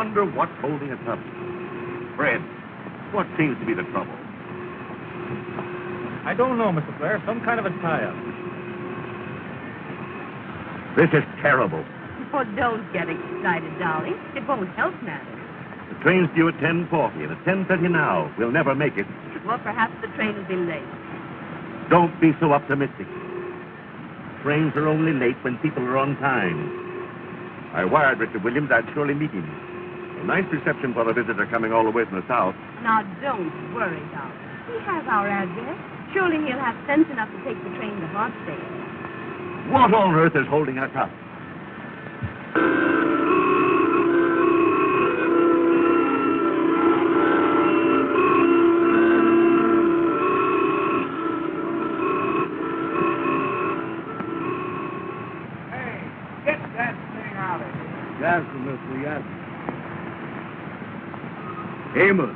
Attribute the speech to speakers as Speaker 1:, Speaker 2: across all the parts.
Speaker 1: wonder what's holding us up. Fred, what seems to be the trouble?
Speaker 2: I don't know, Mr. Blair. Some kind of a tie-up.
Speaker 1: This is terrible.
Speaker 3: Oh, don't get excited, darling. It won't help matters.
Speaker 1: The train's due at 10:40, and at 10:30 now. We'll never make it.
Speaker 3: Well, perhaps the train will be late.
Speaker 1: Don't be so optimistic. Trains are only late when people are on time. I wired Richard Williams I'd surely meet him. A nice reception for the visitor coming all the way from the south.
Speaker 3: Now, don't worry, darling. He has our address. Surely he'll have sense enough to take the train to Hartsdale.
Speaker 1: What on earth is holding us up?
Speaker 2: Hey, get that thing out of here.
Speaker 4: Yes, Mr. Yes. Amos,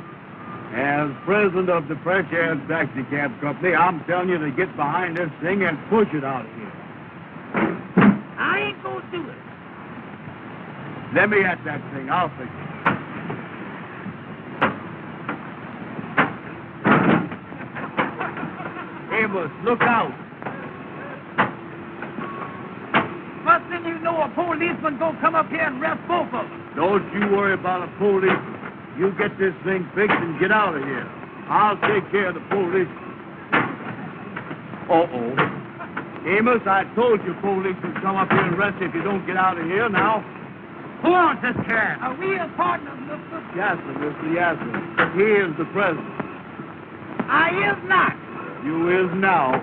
Speaker 4: as president of the Fresh Air Taxi Cab Company, I'm telling you to get behind this thing and push it out of here.
Speaker 2: I ain't gonna do it.
Speaker 4: Let me at that thing. I'll fix it. Amos, look out.
Speaker 2: First thing you know, a policeman gonna come up here and arrest both of them.
Speaker 4: Don't you worry about a police. You get this thing fixed and get out of here. I'll take care of the police. Uh-oh. Amos, I told you police would come up here and arrest you if you don't get out of here now.
Speaker 2: Who owns this car? Are we his partners, mister?
Speaker 4: Yes, sir, Mr. Yasser. He is the president.
Speaker 2: I is not.
Speaker 4: You is now.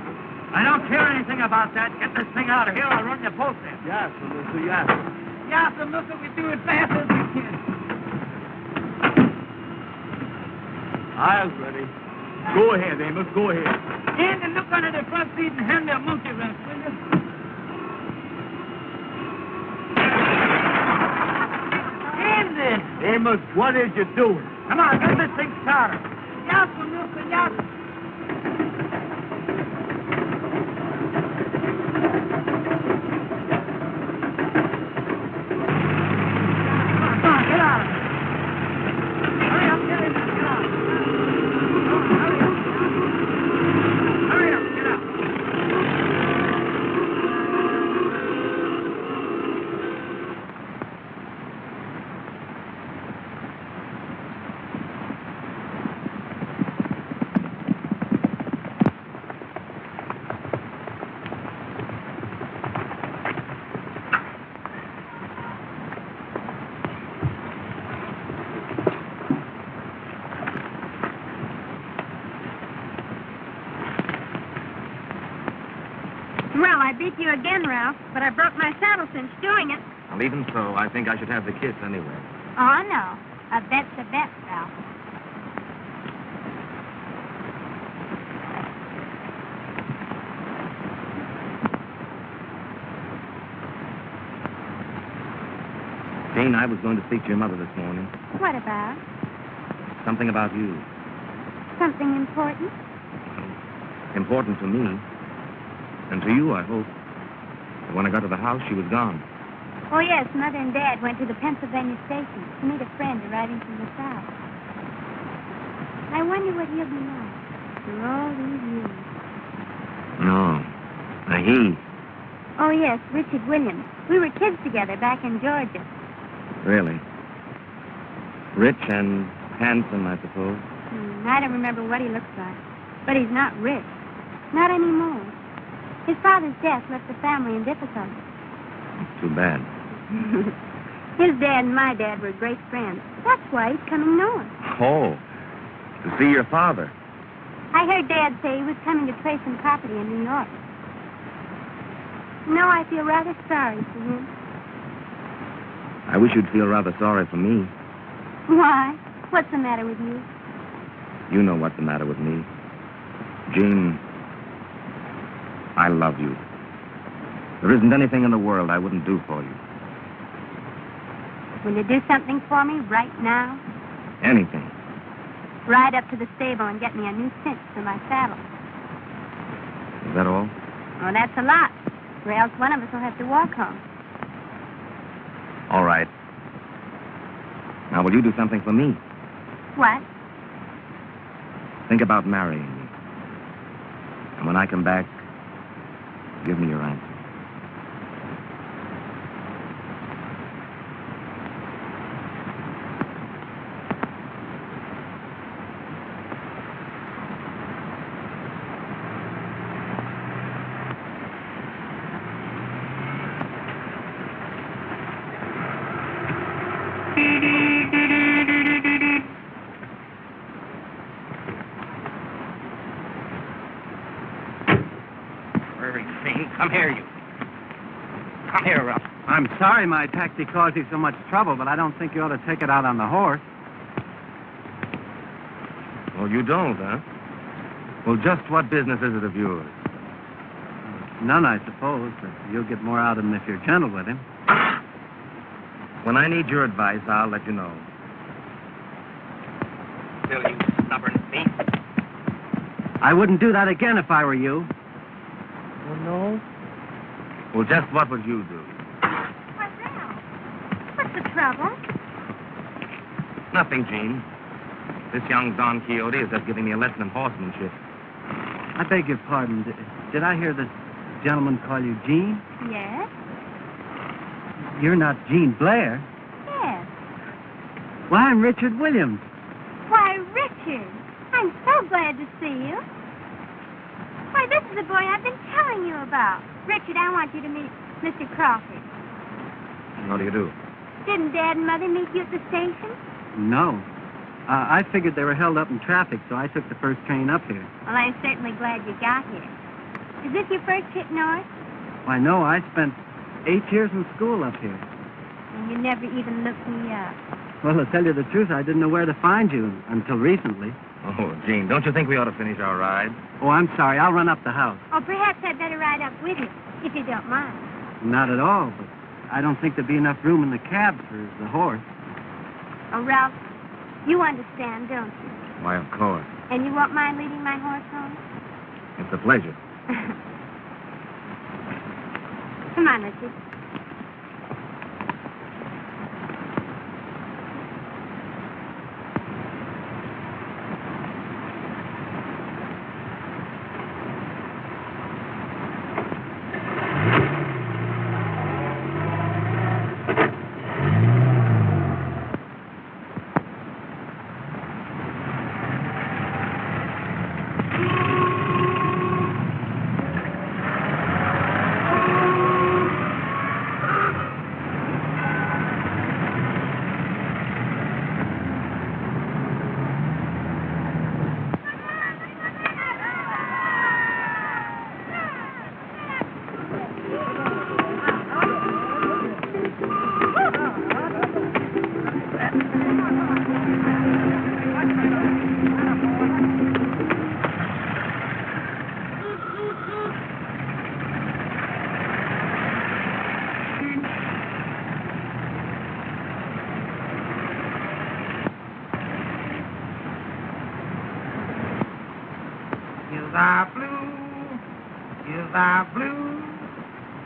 Speaker 2: I don't care anything about that. Get this thing out of here. I'll run your post in.
Speaker 4: Yes, sir, Mr. Yasser.
Speaker 2: Yes, sir, mister. We do it fast as we can.
Speaker 4: I was ready. Go ahead, Amos. Go ahead.
Speaker 2: Andy, look under the front seat and hand me a monkey wrench, will you? Andy!
Speaker 4: Amos, what is you doing?
Speaker 2: Come on, get this thing started. Yes, sir, mister. Yes, sir. Come on, get out of here. Hurry up, get in there, get out. Hurry up, get out.
Speaker 5: Well, I beat you again, Ralph, but I broke my saddle cinch doing it.
Speaker 6: Well, even so, I think I should have the kiss anyway.
Speaker 5: Oh, no. A bet's a bet, Ralph.
Speaker 6: Jane, I was going to speak to your mother this morning.
Speaker 5: What about?
Speaker 6: Something about you.
Speaker 5: Something important?
Speaker 6: Important to me. And to you, I hope. But when I got to the house, she was gone.
Speaker 5: Oh, yes, Mother and Dad went to the Pennsylvania station to meet a friend arriving from the South. I wonder what he'll be like after all these years.
Speaker 6: No. He.
Speaker 5: Oh, yes, Richard Williams. We were kids together back in Georgia.
Speaker 6: Really. Rich and handsome, I suppose.
Speaker 5: I don't remember what he looks like. But he's not rich. Not anymore. His father's death left the family in difficulty.
Speaker 6: Too bad.
Speaker 5: His dad and my dad were great friends. That's why he's coming north.
Speaker 6: Oh, to see your father.
Speaker 5: I heard Dad say he was coming to trade some property in New York. No, I feel rather sorry for him.
Speaker 6: I wish you'd feel rather sorry for me.
Speaker 5: Why? What's the matter with you?
Speaker 6: You know what's the matter with me. Jean, I love you. There isn't anything in the world I wouldn't do for you.
Speaker 5: Will you do something for me right now?
Speaker 6: Anything.
Speaker 5: Ride up to the stable and get me a new cinch for my saddle.
Speaker 6: Is that all?
Speaker 5: Oh, that's a lot. Or else one of us will have to walk home.
Speaker 6: All right. Now, will you do something for me?
Speaker 5: What?
Speaker 6: Think about marrying me. And when I come back, give me your answer.
Speaker 2: Come here, you. Come here, Ruff.
Speaker 7: I'm sorry my taxi caused you so much trouble, but I don't think you ought to take it out on the horse.
Speaker 6: Oh, you don't, huh? Well, just what business is it of yours?
Speaker 7: None, I suppose, but you'll get more out of him if you're gentle with him.
Speaker 6: When I need your advice, I'll let you know.
Speaker 2: Still, you stubborn thief.
Speaker 7: I wouldn't do that again if I were you.
Speaker 6: Oh, no? Well, just what would you do?
Speaker 5: Why, Ralph, what's the trouble?
Speaker 6: Nothing, Gene. This young Don Quixote is just giving me a lesson in horsemanship.
Speaker 7: I beg your pardon. Did I hear this gentleman call you Gene?
Speaker 5: Yes?
Speaker 7: You're not Gene Blair.
Speaker 5: Yes.
Speaker 7: Well, I'm Richard Williams.
Speaker 5: Why, Richard, I'm so glad to see you. Why, this is the boy I've been telling you about. Richard, I want you to meet Mr. Crawford.
Speaker 6: How do you do?
Speaker 5: Didn't Dad and Mother meet you at the station?
Speaker 7: No. I figured they were held up in traffic, so I took the first train up here.
Speaker 5: Well, I'm certainly glad you got here. Is this your first trip north?
Speaker 7: Why, no, I spent 8 years in school up here.
Speaker 5: And you never even looked me up.
Speaker 7: Well, to tell you the truth, I didn't know where to find you until recently.
Speaker 6: Oh, Gene, don't you think we ought to finish our ride?
Speaker 7: Oh, I'm sorry. I'll run up the house.
Speaker 5: Or perhaps I'd better ride up with you, if you don't mind.
Speaker 7: Not at all, but I don't think there'd be enough room in the cab for the horse.
Speaker 5: Oh, Ralph, you understand, don't you?
Speaker 6: Why, of course.
Speaker 5: And you won't mind leading my horse home?
Speaker 6: It's a pleasure.
Speaker 5: Come on, Richard.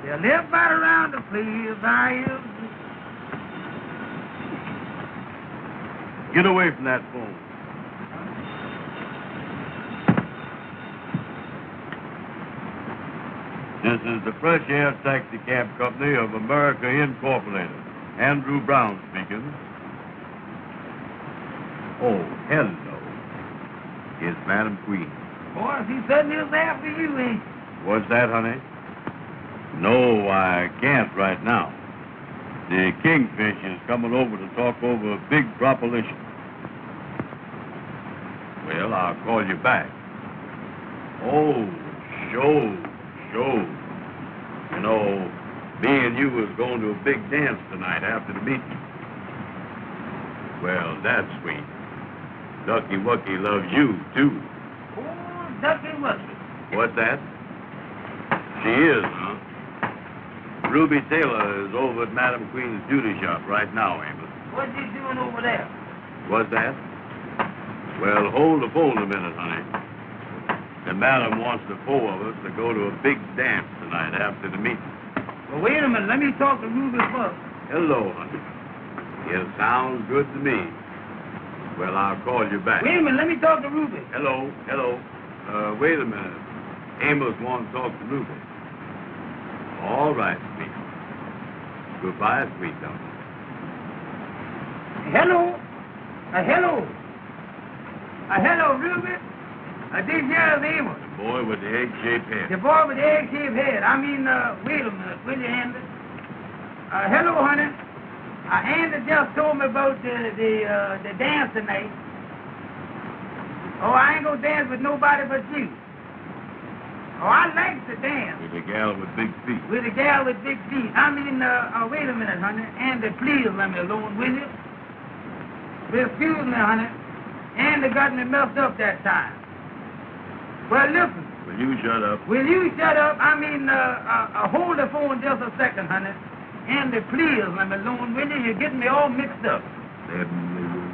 Speaker 2: You live right around the place I am.
Speaker 4: Get away from that phone. This is the Fresh Air Taxi Cab Company of America Incorporated. Andrew Brown speaking. Oh, hello. It's Madam Queen.
Speaker 2: Boy, he certainly is after you, ain't he?
Speaker 4: What's that, honey? No, I can't right now. The Kingfish is coming over to talk over a big proposition. Well, I'll call you back. Oh, sure. You know, me and you was going to a big dance tonight after the meeting. Well, that's sweet. Ducky Wucky loves you, too.
Speaker 2: Oh, Ducky Wucky.
Speaker 4: What's that? She is, huh? Ruby Taylor is over at Madam Queen's beauty shop right now, Amos.
Speaker 2: What's he doing over there?
Speaker 4: What's that? Well, hold the phone a minute, honey. The madam wants the four of us to go to a big dance tonight after the meeting.
Speaker 2: Well, wait a minute. Let me talk to Ruby first.
Speaker 4: Hello, honey. It sounds good to me. Well, I'll call you back.
Speaker 2: Wait a minute, let me talk to Ruby.
Speaker 4: Hello. Wait a minute. Amos wants to talk to Ruby. All right, sweet. Goodbye, sweet darling.
Speaker 2: Hello. Hello, Ruby. This here is Amos.
Speaker 4: The boy with the egg-shaped head.
Speaker 2: The boy with the egg-shaped head. Wait a minute, will you, Andy? Hello, honey. Andy just told me about the dance tonight. Oh, I ain't gonna dance with nobody but you. Oh, I like to dance.
Speaker 4: With a gal with big feet.
Speaker 2: With a gal with big feet. Wait a minute, honey. Andy, please let me alone, will you? Excuse me, honey. Andy got me messed up that time. Well, listen.
Speaker 4: Will you shut up?
Speaker 2: Will you shut up? Hold the phone just a second, honey. Andy, please let me alone, will you? You're getting me all mixed up.
Speaker 4: 7 million.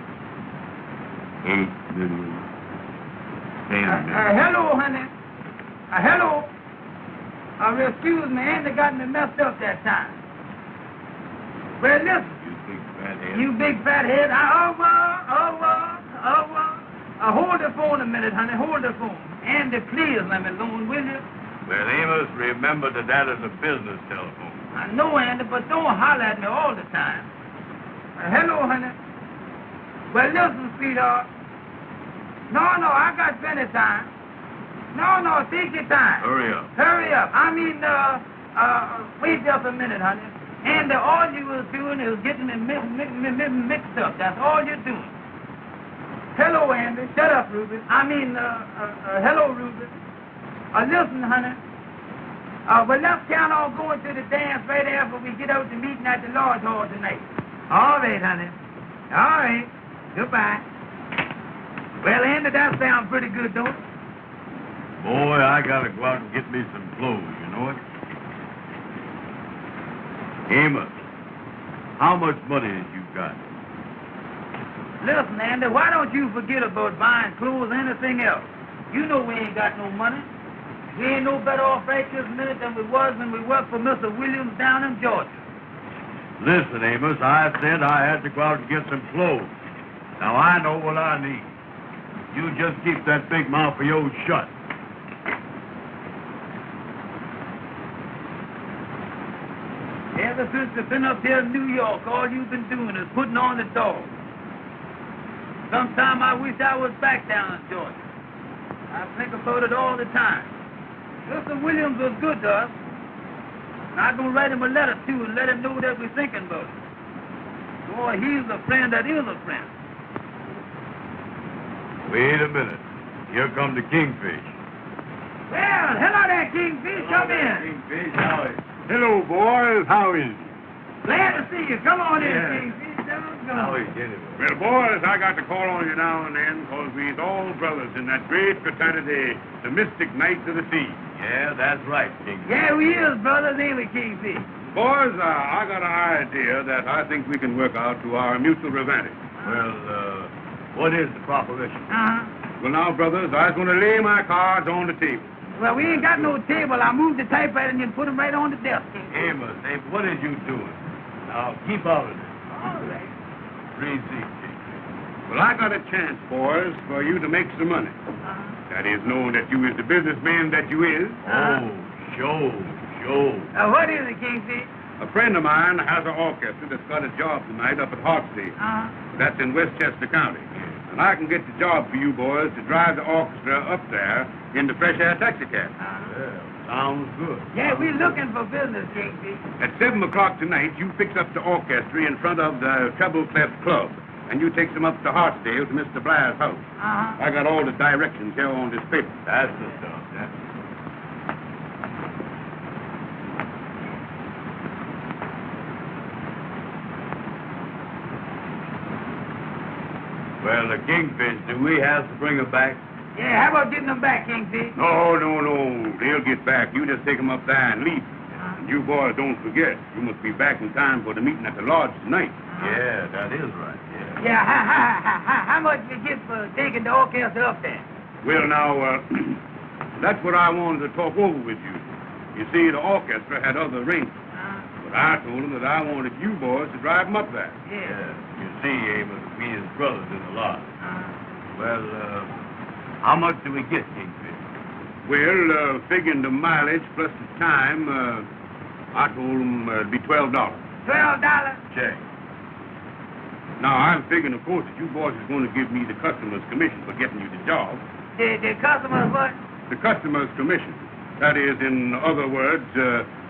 Speaker 4: 8 million. 10 million.
Speaker 2: Hello, honey. Hello. Excuse me, Andy got me messed up that time. Well, listen.
Speaker 4: You big fat head.
Speaker 2: You big fat head. Hold the phone a minute, honey. Hold the phone. Andy, please let me alone, will you?
Speaker 4: Well, Amos, remember that is a business telephone.
Speaker 2: I know, Andy, but don't holler at me all the time. Hello, honey. Well, listen, sweetheart. No, I got plenty of time. No, take your time.
Speaker 4: Hurry up.
Speaker 2: Hurry up. Wait just a minute, honey. And all you was doing is getting me mixed up. That's all you're doing. Hello, Andy. Shut up, Ruby. Hello, Ruby. Listen, honey. Well, let's count on going to the dance right after we get out to meeting at the Lord's Hall tonight. All right, honey. All right. Goodbye. Well, Andy, that sounds pretty good, don't it?
Speaker 4: Boy, I gotta go out and get me some clothes, you know it? Amos, how much money have you got?
Speaker 2: Listen, Andy, why don't you forget about buying clothes or anything else? You know we ain't got no money. We ain't no better off right this minute than we was when we worked for Mr. Williams down in Georgia.
Speaker 4: Listen, Amos, I said I had to go out and get some clothes. Now, I know what I need. You just keep that big mouth of yours shut.
Speaker 2: Ever since you've been up here in New York, all you've been doing is putting on the dog. Sometime I wish I was back down in Georgia. I think about it all the time. Mr. Williams was good to us. And I'm going to write him a letter, too, and let him know that we're thinking about it. Boy, he's a friend that is a friend.
Speaker 4: Wait a minute. Here come the Kingfish.
Speaker 2: Well, hello there, Kingfish. Come in.
Speaker 4: Kingfish, how is it?
Speaker 8: Hello, boys. How is it?
Speaker 2: Glad to see you. Come on in,
Speaker 4: Yeah.
Speaker 2: Kingfish.
Speaker 4: How is it anyway?
Speaker 8: Well, boys, I got to call on you now and then because we's all brothers in that great fraternity, the Mystic Knights of the Sea.
Speaker 4: Yeah, that's right, Kingfish.
Speaker 2: Yeah, we is brothers, ain't we, Kingfish?
Speaker 8: Boys, I got an idea that I think we can work out to our mutual advantage.
Speaker 4: Well, what is the proposition?
Speaker 2: Uh-huh.
Speaker 8: Well, now, brothers, I was going to lay my cards on the table.
Speaker 2: Well, we ain't got no table. I moved the typewriter and you put them right on the desk, Kingfish.
Speaker 4: Amos, what is you doing? Now, keep out of this.
Speaker 2: All right.
Speaker 4: Receipt, Kingfish.
Speaker 8: Well, I got a chance, boys, for you to make some money.
Speaker 2: Uh-huh.
Speaker 8: That is, knowing that you is the businessman that you is.
Speaker 4: Oh, show.
Speaker 2: What is it, Kingfish?
Speaker 8: A friend of mine has an orchestra that's got a job tonight up at Hartsdale.
Speaker 2: Uh-huh.
Speaker 8: That's in Westchester County. And I can get the job for you boys to drive the orchestra up there in the fresh air taxicab.
Speaker 4: Well, sounds good.
Speaker 2: Yeah, we looking for business, Kingfish.
Speaker 8: At 7 o'clock tonight, you fix up the orchestra in front of the Treble Clef Club. And you takes them up to Hartsdale to Mr. Blair's house.
Speaker 2: Uh-huh.
Speaker 8: I got all the directions here on this paper.
Speaker 4: That's the stuff, that. Well, the Kingfish, do we have to bring her back?
Speaker 2: Yeah, how about getting them back, Kingfish?
Speaker 8: No. They'll get back. You just take them up there and leave. And you boys don't forget, you must be back in time for the meeting at the lodge tonight.
Speaker 4: Yeah, that is right, yeah.
Speaker 2: Yeah, how much we get for taking the orchestra up there?
Speaker 8: Well, now, that's what I wanted to talk over with you. You see, the orchestra had other arrangements. But I told him that I wanted you boys to drive him up there.
Speaker 2: Yeah.
Speaker 4: You see, Amos, we as brothers in the lot. Well, how much do we get, Kingfish?
Speaker 8: Well, figuring the mileage plus the time, I told him it'd be $12.
Speaker 2: $12?
Speaker 4: Check.
Speaker 8: Now, I'm figuring, of course, that you boys is going to give me the customer's commission for getting you the job.
Speaker 2: The customers what?
Speaker 8: The customer's commission. That is, in other words,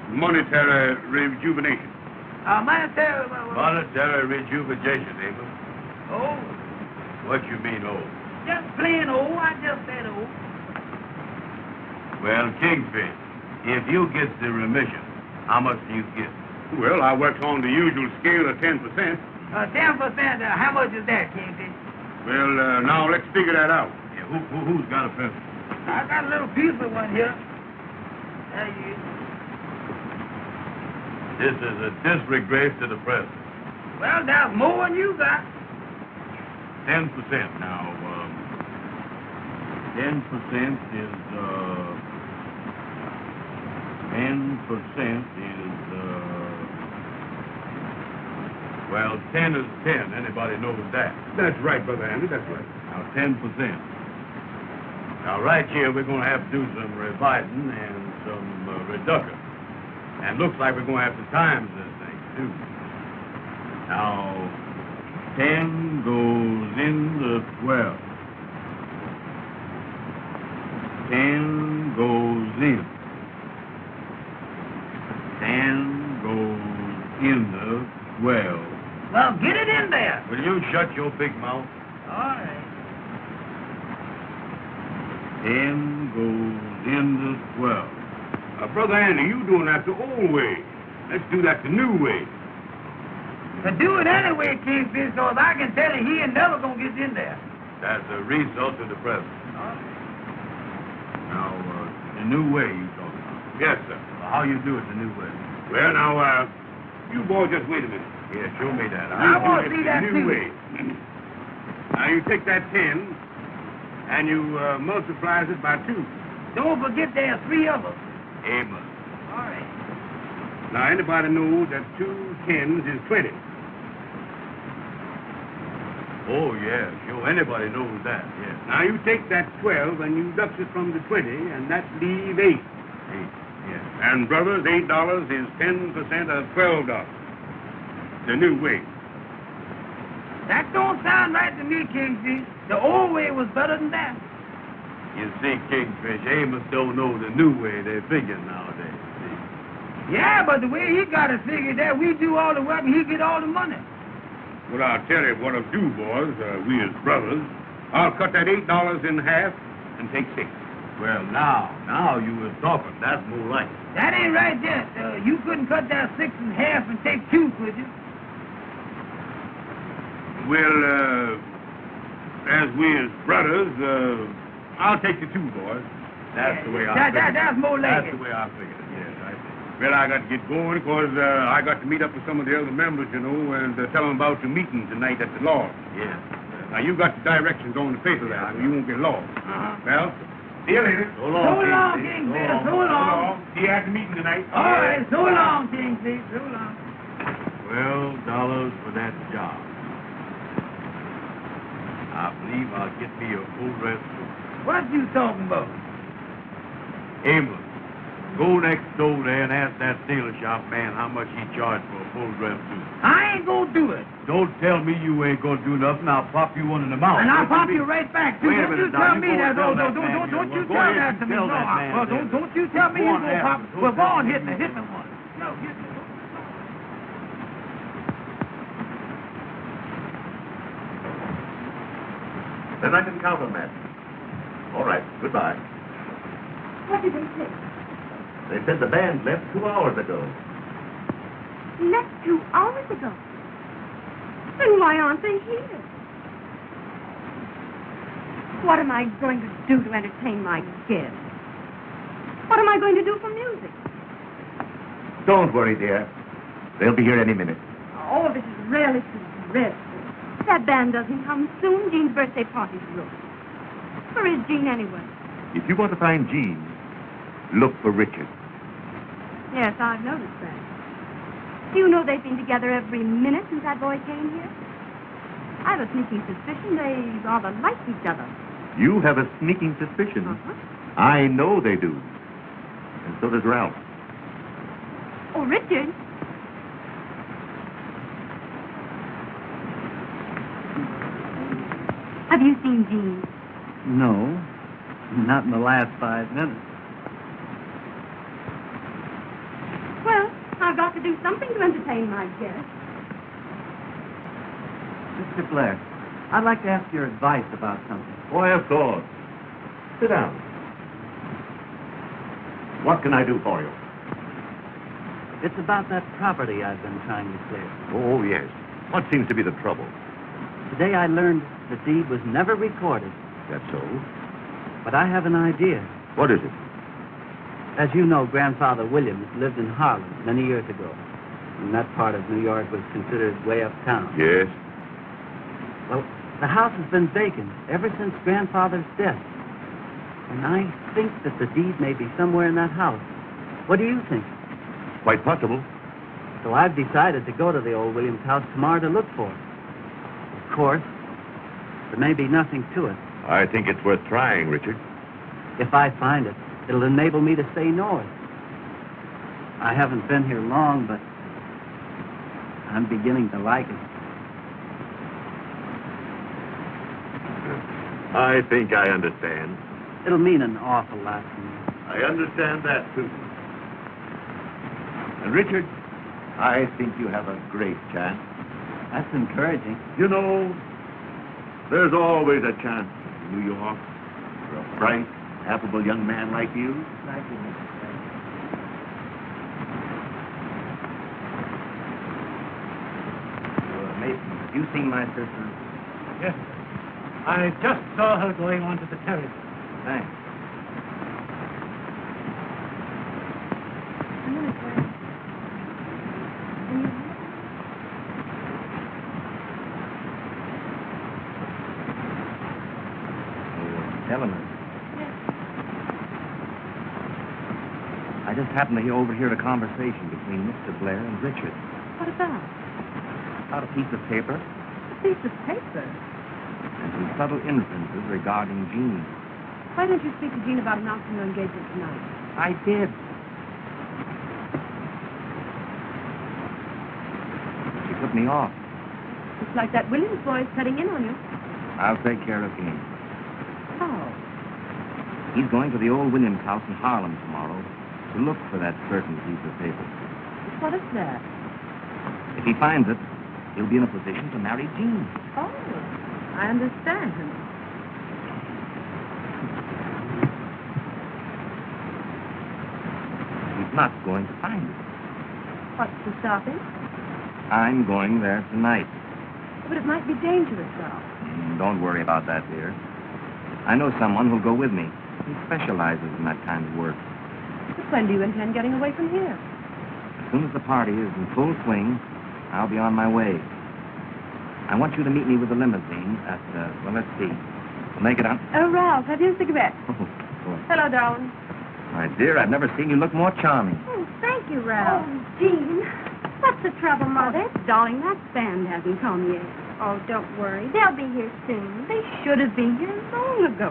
Speaker 8: monetary rejuvenation.
Speaker 2: Monetary...
Speaker 4: Monetary rejuvenation, Amos.
Speaker 2: Oh,
Speaker 4: What you mean, oh?
Speaker 2: just plain old. I just said old.
Speaker 4: Well, Kingfish, if you get the remission, how much do you get?
Speaker 8: Well, I worked on the usual scale of 10%.
Speaker 2: 10%, how much is that, Kingfish?
Speaker 8: Well, now let's figure that out.
Speaker 4: Yeah, who's got a pencil?
Speaker 2: I got a little piece of one here. There you is.
Speaker 4: This is a disgrace to the president.
Speaker 2: Well, that's more than you got.
Speaker 4: 10% now. 10% is, 10 is 10. Anybody knows that.
Speaker 8: That's right, Brother Andy, that's right.
Speaker 4: Now, 10%. Now, right here, we're going to have to do some revising and some reduction. And looks like we're going to have to times this thing, too. Now, 10 goes into 12. 10 goes in. 10 goes into 12.
Speaker 2: Well, get it in there.
Speaker 4: Will you shut your big mouth?
Speaker 2: All right.
Speaker 4: 10 goes into 12.
Speaker 8: Brother Andy, you doing that the old way. Let's do that the new way.
Speaker 2: But do it anyway, Kingfish, because I can tell you he ain't never going to get in there.
Speaker 4: That's a result of the present. Now, the new way you talking about.
Speaker 8: Yes, sir.
Speaker 4: How you do it the new way?
Speaker 8: Well, now, you boys just wait a minute.
Speaker 4: Yeah, show me that.
Speaker 2: I
Speaker 8: You
Speaker 2: want
Speaker 8: do
Speaker 2: to
Speaker 8: it
Speaker 2: see
Speaker 8: the
Speaker 2: that,
Speaker 8: new
Speaker 2: too.
Speaker 8: way. Now, you take that 10, and you multiplies it by 2.
Speaker 2: Don't forget there are 3 of us.
Speaker 4: Amos.
Speaker 2: All right.
Speaker 8: Now, anybody knows that 2 10s is 20.
Speaker 4: Oh, yeah, sure. Anybody knows that, yeah.
Speaker 8: Now, you take that 12 and you deduct it from the 20, and that leaves 8.
Speaker 4: 8, yeah.
Speaker 8: And, brothers, $8 is 10% of $12. The new way.
Speaker 2: That don't sound right to me, Kingfish. The old way was better than that.
Speaker 4: You see, Kingfish, Amos don't know the new way they figure nowadays. See?
Speaker 2: Yeah, but the way he got it figured that we do all the work and he get all the money.
Speaker 8: Well, I'll tell you what I'll do, boys, we as brothers. I'll cut that $8 in half and take 6.
Speaker 4: Well, now you was talking. That's more like it.
Speaker 2: That ain't right yet. You couldn't cut that 6 in half and take 2, could you?
Speaker 8: Well, as we as brothers, I'll take the 2, boys.
Speaker 4: That's the way I figured it.
Speaker 2: That's more like
Speaker 4: That's
Speaker 2: it.
Speaker 4: the way I figured it, yes, I see.
Speaker 8: Well, I got to get going because I got to meet up with some of the other members, you know, and tell them about your meeting tonight at the lodge.
Speaker 4: Yes.
Speaker 8: Now, you got the directions on the paper there, so you won't get lost.
Speaker 2: Uh-huh.
Speaker 8: Well, see you later.
Speaker 4: So long,
Speaker 2: So long,
Speaker 4: Kingfish.
Speaker 2: Kingfish. So long.
Speaker 8: See you at the meeting tonight.
Speaker 2: All right, so long, Kingfish. So long.
Speaker 4: $12 for that job. I believe I'll get me a full dress suit.
Speaker 2: What you talking about?
Speaker 4: Amos, go next door there and ask that tailor shop man how much he charged for a full dress suit.
Speaker 2: I ain't gonna do it.
Speaker 4: Don't tell me you ain't gonna do nothing. I'll pop you one in the mouth.
Speaker 2: And I'll
Speaker 4: What
Speaker 2: pop
Speaker 4: mean?
Speaker 2: you right back, too.
Speaker 4: Wait a
Speaker 2: Don't
Speaker 4: minute
Speaker 2: you
Speaker 4: now.
Speaker 2: tell me
Speaker 4: go
Speaker 2: that.
Speaker 4: and tell that man
Speaker 2: Don't you
Speaker 4: go
Speaker 2: tell
Speaker 4: ahead
Speaker 2: that
Speaker 4: and
Speaker 2: to me.
Speaker 4: tell
Speaker 2: No,
Speaker 4: that man
Speaker 2: well,
Speaker 4: then.
Speaker 2: don't you tell me
Speaker 4: Go
Speaker 2: you
Speaker 4: on
Speaker 2: gonna
Speaker 4: after.
Speaker 2: pop.
Speaker 4: Don't
Speaker 2: Well, go
Speaker 4: tell
Speaker 2: on,
Speaker 4: me
Speaker 2: hit me.
Speaker 4: you
Speaker 2: Hit me
Speaker 4: won't.
Speaker 2: one. No, hit me.
Speaker 1: Then I can count on that. All right, goodbye.
Speaker 3: What did they say?
Speaker 1: They said the band left 2 hours ago.
Speaker 3: Left 2 hours ago. Then why aren't they here? What am I going to do to entertain my guests? What am I going to do for music?
Speaker 1: Don't worry, dear. They'll be here any minute.
Speaker 3: Oh, this is really too dreadful. That band doesn't come soon. Jean's birthday party's ruined. Where is Jean anyway?
Speaker 1: If you want to find Jean, look for Richard.
Speaker 3: Yes, I've noticed that. Do you know they've been together every minute since that boy came here? I have a sneaking suspicion they rather like each other.
Speaker 1: You have a sneaking suspicion. I know they do. And so does Ralph.
Speaker 3: Oh, Richard. Have you seen Jean?
Speaker 7: No, not in the last 5 minutes.
Speaker 3: Well, I've got to do something to entertain my guests.
Speaker 7: Mr. Blair, I'd like to ask your advice about something.
Speaker 1: Why, of course. Sit down. What can I do for you?
Speaker 7: It's about that property I've been trying to clear.
Speaker 1: Oh, yes. What seems to be the trouble?
Speaker 7: Today I learned the deed was never recorded,
Speaker 1: That's so.
Speaker 7: but I have an idea.
Speaker 1: What is it?
Speaker 7: As you know, Grandfather Williams lived in Harlem many years ago. And that part of New York was considered way uptown.
Speaker 1: Yes.
Speaker 7: Well, the house has been vacant ever since Grandfather's death. And I think that the deed may be somewhere in that house. What do you think?
Speaker 1: Quite possible.
Speaker 7: So I've decided to go to the old Williams house tomorrow to look for it. Of course, there may be nothing to it.
Speaker 1: I think it's worth trying, Richard.
Speaker 7: If I find it, it'll enable me to stay north. I haven't been here long, but I'm beginning to like it.
Speaker 1: I think I understand.
Speaker 7: It'll mean an awful lot to me.
Speaker 1: I understand that, too. And, Richard, I think you have a great chance.
Speaker 7: That's encouraging.
Speaker 1: You know, there's always a chance in New York for a bright, affable young man like you.
Speaker 7: Thank you, Mr. Blair.
Speaker 6: Mason, have you seen my sister?
Speaker 2: Yes, sir. I just saw her going onto the terrace.
Speaker 6: Thanks. Eleanor.
Speaker 3: Yes.
Speaker 6: I just happened to overhear a conversation between Mr. Blair and Richard.
Speaker 3: What about?
Speaker 6: About a piece of paper
Speaker 3: A piece of paper.
Speaker 6: and some subtle inferences regarding Jean.
Speaker 3: Why don't you speak to Jean about announcing your engagement tonight?
Speaker 6: I did. She put me off.
Speaker 3: Looks like that Williams boy is cutting in on you.
Speaker 6: I'll take care of Jean.
Speaker 3: How?
Speaker 6: He's going to the old Williams house in Harlem tomorrow to look for that certain piece of paper.
Speaker 3: What is that?
Speaker 6: If he finds it, he'll be in a position to marry Jean.
Speaker 3: Oh, I understand.
Speaker 6: He's not going to find it.
Speaker 3: What's to stop him?
Speaker 6: I'm going there tonight.
Speaker 3: But it might be dangerous, Ralph.
Speaker 6: Don't worry about that, dear. I know someone who'll go with me. He specializes in that kind of work.
Speaker 3: But when do you intend getting away from here?
Speaker 6: As soon as the party is in full swing, I'll be on my way. I want you to meet me with the limousine at, well, let's see. We'll make it on...
Speaker 3: Oh, Ralph, have you a cigarette?
Speaker 6: Oh, boy.
Speaker 3: Hello, darling.
Speaker 6: My dear, I've never seen you look more charming.
Speaker 3: Oh, thank you, Ralph. Oh, Jean, what's the trouble, Mother? Darling, that band hasn't come yet.
Speaker 5: Oh, don't worry. They'll be here soon.
Speaker 3: They should have been here long ago.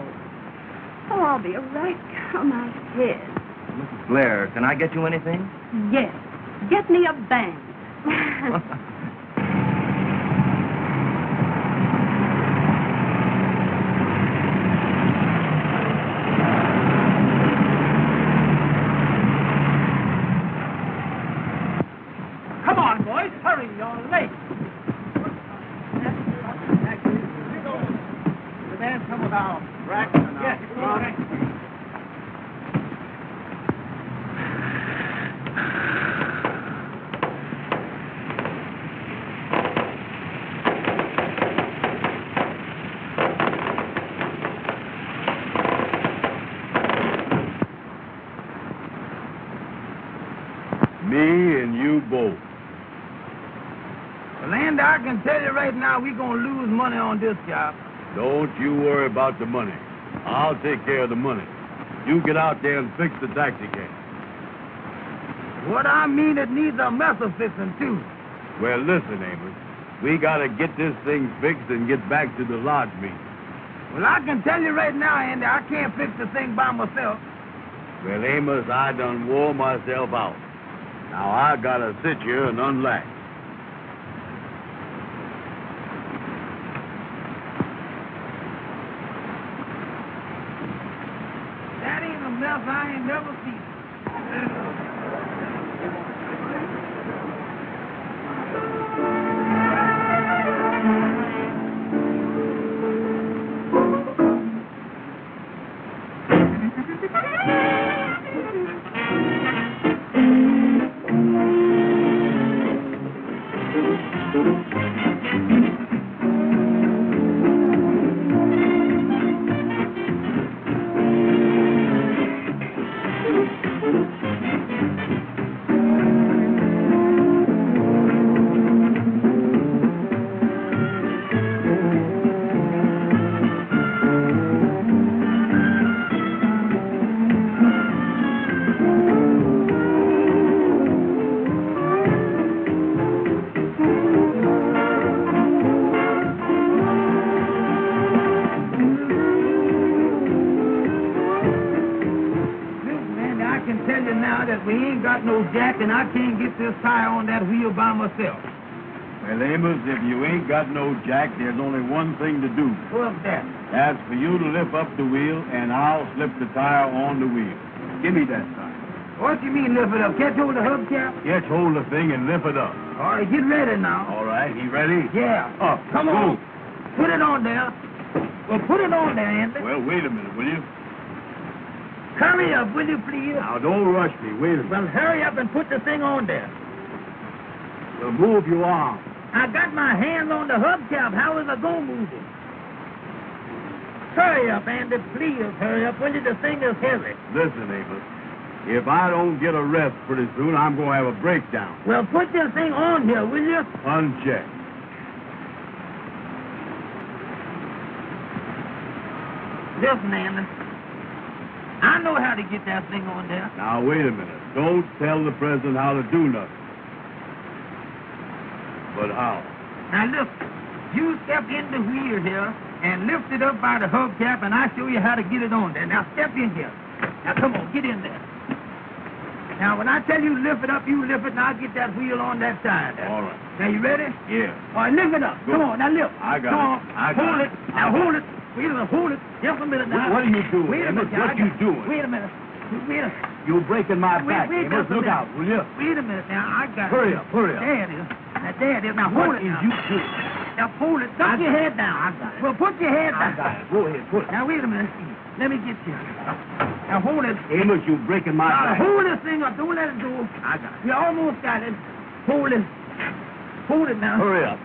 Speaker 3: Oh, I'll be all right. Come on, yes.
Speaker 6: Mrs. Blair, can I get you anything?
Speaker 3: Yes. Get me a band.
Speaker 2: Come on, boys. Hurry, you're late. The man come with our rack. Yes, come on.
Speaker 4: Me and you both.
Speaker 2: Well, Andy, I can tell you right now, we're going to lose money on this job.
Speaker 4: Don't you worry about the money. I'll take care of the money. You get out there and fix the taxi cab.
Speaker 2: What I mean, it needs a mess of fixing, too.
Speaker 4: Well, listen, Amos. We gotta get this thing fixed and get back to the lodge meeting.
Speaker 2: Well, I can tell you right now, Andy, I can't fix the thing by myself.
Speaker 4: Well, Amos, I done wore myself out. Now I gotta sit here and unlatch.
Speaker 2: That ain't a mess I ain't never seen. We ain't got no jack, and I can't get this tire on that wheel by myself.
Speaker 4: Well, Amos, if you ain't got no jack, there's only one thing to do.
Speaker 2: What's that?
Speaker 4: That's for you to lift up the wheel, and I'll slip the tire on the wheel. Give me that tire.
Speaker 2: What you mean, lift it up? Catch hold of the hubcap?
Speaker 4: Catch hold of the thing and lift it up.
Speaker 2: All right, get ready now.
Speaker 4: All right, he ready?
Speaker 2: Yeah.
Speaker 4: Up.
Speaker 2: Come
Speaker 4: Go.
Speaker 2: on. Put it on there. Well, put it on there, Andy.
Speaker 4: Well, wait a minute, will you?
Speaker 2: Hurry up, will you, please?
Speaker 4: Now, don't rush me. Wait a minute.
Speaker 2: Well, hurry up and put the thing on there.
Speaker 4: Well, move your arm.
Speaker 2: I got my hands on the hubcap. How is I going to move it? Hurry up, Andy. Please hurry up, will you? The thing is heavy.
Speaker 4: Listen, Amos. If I don't get a rest pretty soon, I'm going to have a breakdown.
Speaker 2: Well, put this thing on here, will you?
Speaker 4: Uncheck.
Speaker 2: Listen, Andy. I know how to get that thing on there.
Speaker 4: Now, wait a minute. Don't tell the president how to do nothing. But how?
Speaker 2: Now, look. You step in the wheel here and lift it up by the hubcap, and I'll show you how to get it on there. Now, step in here. Now, come on, get in there. Now, when I tell you lift it up, you lift it, and I'll get that wheel on that side there.
Speaker 4: All right.
Speaker 2: Now, you ready?
Speaker 4: Yeah.
Speaker 2: All right, lift it up.
Speaker 4: Good.
Speaker 2: Come on, now lift.
Speaker 4: I got
Speaker 2: Come
Speaker 4: it.
Speaker 2: on.
Speaker 4: I got
Speaker 2: hold
Speaker 4: it.
Speaker 2: it. Now, hold it. Wait a minute, hold it. Just a minute now.
Speaker 4: What are you doing,
Speaker 2: Wait a
Speaker 4: Amos?
Speaker 2: minute.
Speaker 4: What you doing?
Speaker 2: Wait a minute. Wait a minute.
Speaker 4: You're breaking my back.
Speaker 2: Wait
Speaker 4: Amos,
Speaker 2: just a
Speaker 4: look
Speaker 2: minute.
Speaker 4: out, will you?
Speaker 2: Wait a minute now. I got it.
Speaker 4: Hurry up, hurry up.
Speaker 2: There it is. Now, there it is. Now, hold
Speaker 4: What
Speaker 2: it
Speaker 4: is
Speaker 2: now.
Speaker 4: you doing?
Speaker 2: Now, hold it. Duck your head down.
Speaker 4: I got it.
Speaker 2: Well, put your head
Speaker 4: I
Speaker 2: down.
Speaker 4: got it. Go ahead, put it.
Speaker 2: Now, wait a minute. Let me get you. Now, hold it.
Speaker 4: Amos, you're breaking my
Speaker 2: Now,
Speaker 4: back.
Speaker 2: hold this thing up. Don't let it go.
Speaker 4: I got it.
Speaker 2: You almost got it. Hold it. Hold it now.
Speaker 4: Hurry up.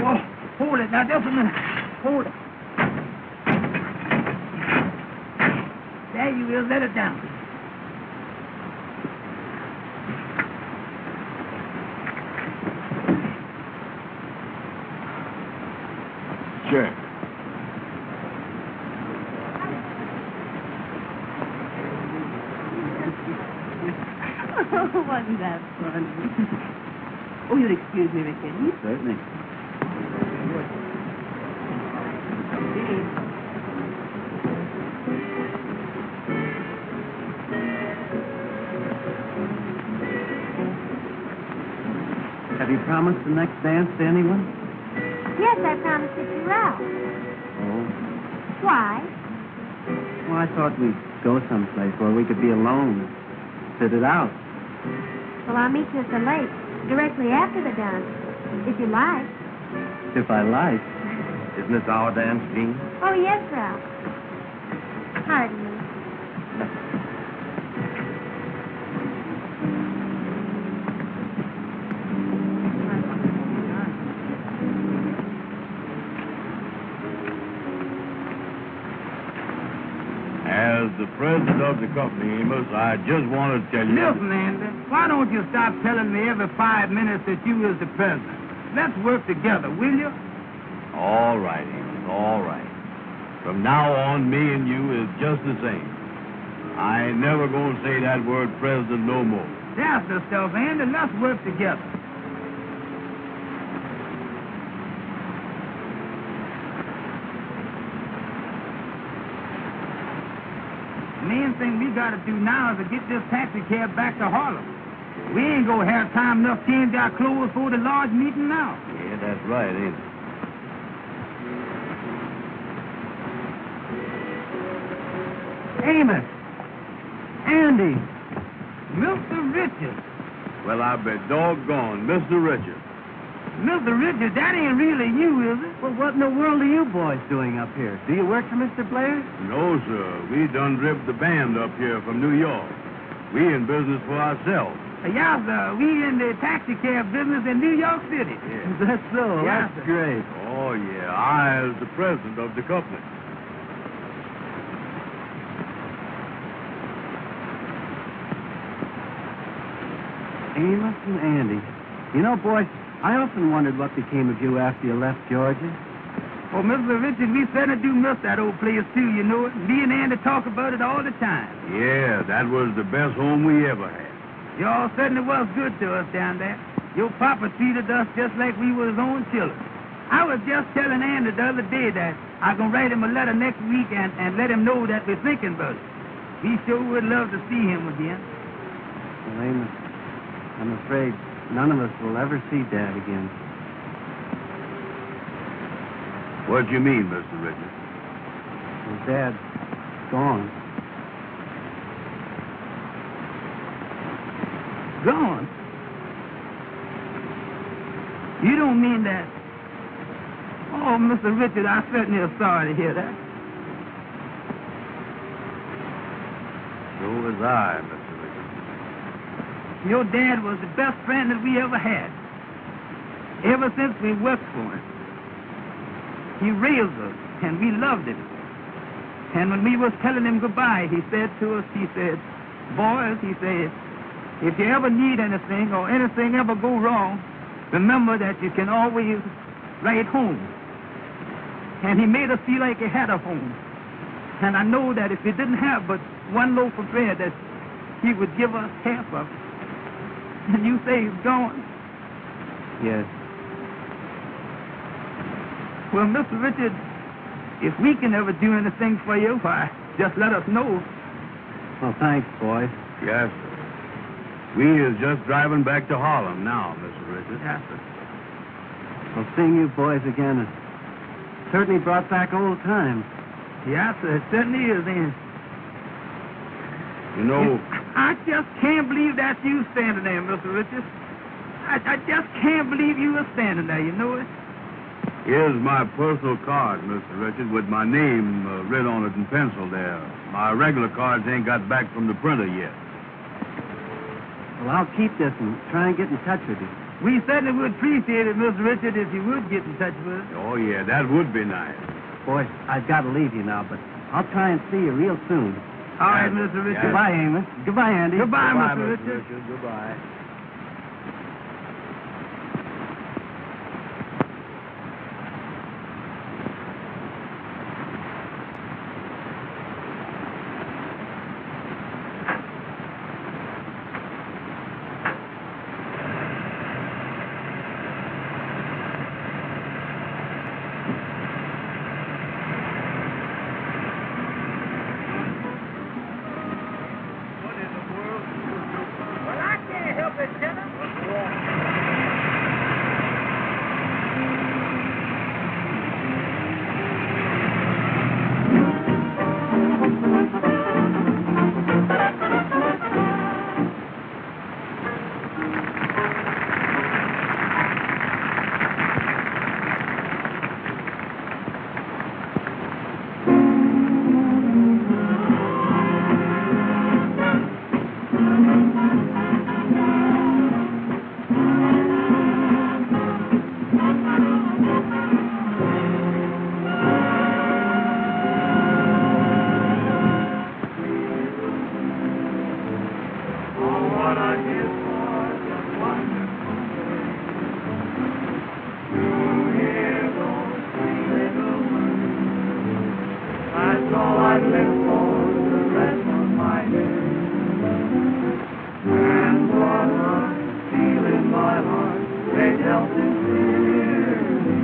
Speaker 2: Oh, hold it. Now, just a minute. Hold it. There you is. Let it down.
Speaker 4: Check.
Speaker 3: Oh, wasn't that funny? Oh, you'll excuse me, Ricky.
Speaker 7: Certainly. Have you promised the next dance to anyone?
Speaker 5: Yes, I promised it to Ralph.
Speaker 7: Oh.
Speaker 5: Why?
Speaker 7: Well, I thought we'd go someplace where we could be alone. Sit it out.
Speaker 5: Well, I'll meet you at the lake directly after the dance, if you like.
Speaker 7: If I like.
Speaker 6: Isn't this our dance, Jean?
Speaker 5: Oh, yes, Ralph. Pardon me.
Speaker 4: As the president of the company, Amos, I just want to tell you...
Speaker 2: Listen, Andy, why don't you stop telling me every 5 minutes that you is the president? Let's work together, will you?
Speaker 4: All right, Amos, all right. From now on, me and you is just the same. I ain't never going to say that word president no more.
Speaker 2: That's the stuff, Andy. Let's work together. The main thing we got to do now is to get this taxi cab back to Harlem. We ain't gonna have time enough to change our clothes for the large meeting now.
Speaker 4: Yeah, that's right, ain't it?
Speaker 7: Amos! Andy!
Speaker 2: Mr. Richards.
Speaker 4: Well, I bet doggone, Mr. Richard.
Speaker 2: Mr. Richards, that ain't really you, is it?
Speaker 7: Well, what in the world are you boys doing up here? Do you work for Mr. Blair?
Speaker 4: No, sir. We done driven the band up here from New York. We in business for ourselves.
Speaker 2: Yeah, sir. We in the taxi cab business in New York City.
Speaker 4: Yeah.
Speaker 7: That's so.
Speaker 2: Yeah,
Speaker 7: That's
Speaker 2: sir.
Speaker 7: great.
Speaker 4: Oh, yeah. I is the president of the company.
Speaker 7: Amos and Andy. You know, boys, I often wondered what became of you after you left Georgia.
Speaker 2: Oh, Mr. Richards, we certainly do miss that old place, too, you know it. Me and Andy talk about it all the time.
Speaker 4: Yeah, that was the best home we ever had.
Speaker 2: Y'all certainly was good to us down there. Your papa treated us just like we were his own children. I was just telling Andy the other day that I'm going to write him a letter next week and let him know that we're thinking about it. We sure would love to see him again.
Speaker 7: Well, Amos, I'm afraid none of us will ever see Dad again.
Speaker 4: What do you mean, Mr. Richard?
Speaker 7: His Dad's gone.
Speaker 2: Gone? You don't mean that? Oh, Mr. Richard, I certainly am sorry to hear that.
Speaker 4: So was I, Mr. Richard.
Speaker 2: Your dad was the best friend that we ever had. Ever since we worked for him. He raised us, and we loved him. And when we was telling him goodbye, he said to us, he said, boys, he said, if you ever need anything or anything ever go wrong, remember that you can always write home. And he made us feel like he had a home. And I know that if he didn't have but one loaf of bread, that he would give us half of it. And you say he's gone.
Speaker 7: Yes.
Speaker 2: Well, Mr. Richard, if we can ever do anything for you, why, just let us know.
Speaker 7: Well, thanks, boys.
Speaker 4: Yes, sir. We is just driving back to Harlem now, Mr. Richard.
Speaker 2: Yes, sir.
Speaker 7: Well, seeing you boys again has certainly brought back old times.
Speaker 2: Yes, sir, it certainly is, Ann.
Speaker 4: You know,
Speaker 2: I just can't believe that's you standing there, Mr. Richard. I just can't believe you were standing there, you know it?
Speaker 4: here's my personal card, Mr. Richard, with my name writ on it in pencil there. My regular cards ain't got back from the printer yet.
Speaker 7: Well, I'll keep this and try and get in touch with you.
Speaker 2: We certainly would appreciate it, Mr. Richard, if you would get in touch with us.
Speaker 4: Oh, yeah, that would be nice.
Speaker 7: Boys, I've got to leave you now, but I'll try and see you real soon.
Speaker 2: All right, Mr. Richard.
Speaker 7: Goodbye, Amos. Goodbye, Andy.
Speaker 2: Goodbye,
Speaker 4: Goodbye,
Speaker 2: Mr. Richard.
Speaker 4: Goodbye.
Speaker 2: Well, I can't help
Speaker 9: sincerely.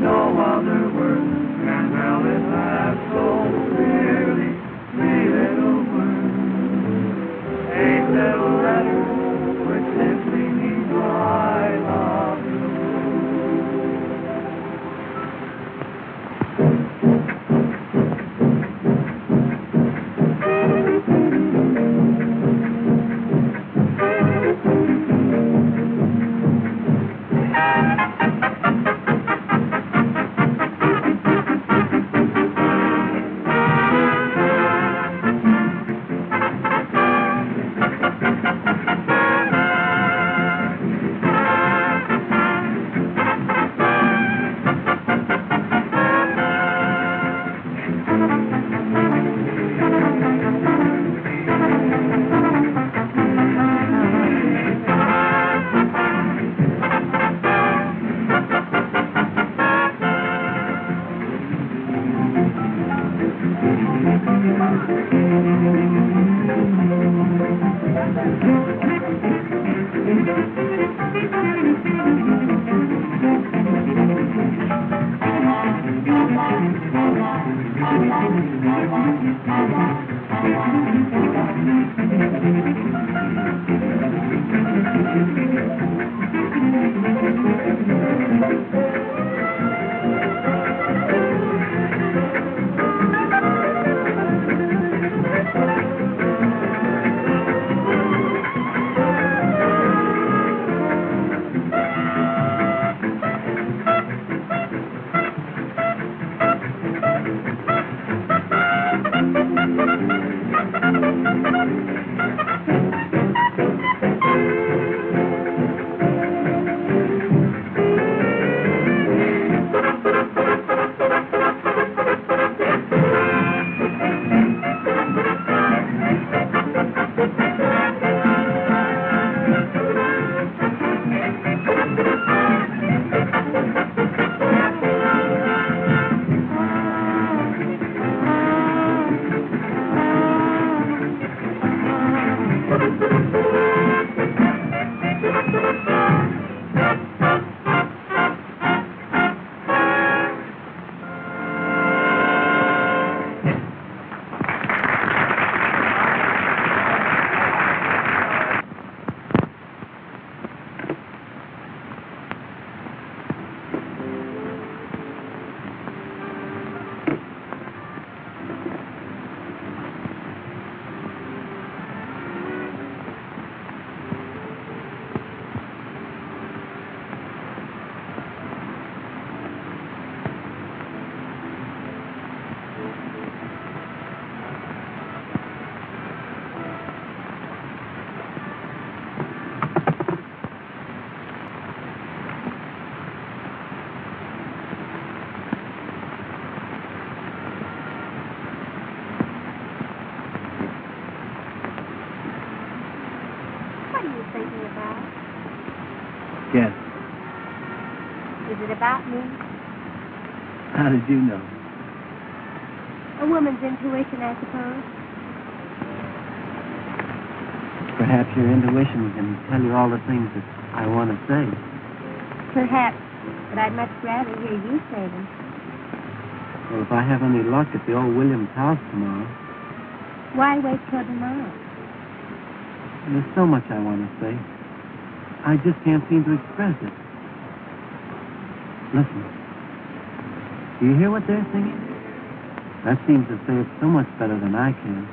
Speaker 9: No other words can tell it half so clearly. 3 little words, 8 little letters, which simply means I love you.
Speaker 7: Yes.
Speaker 5: Is it about me?
Speaker 7: How did you know?
Speaker 5: A woman's intuition, I suppose.
Speaker 7: Perhaps your intuition can tell you all the things that I want to say.
Speaker 5: Perhaps, but I'd much rather hear you say them.
Speaker 7: Well, if I have any luck at the old Williams house tomorrow,
Speaker 5: Why wait till tomorrow?
Speaker 7: there's so much I want to say. I just can't seem to express it. Listen. Do you hear what they're singing? That seems to say it so much better than I can.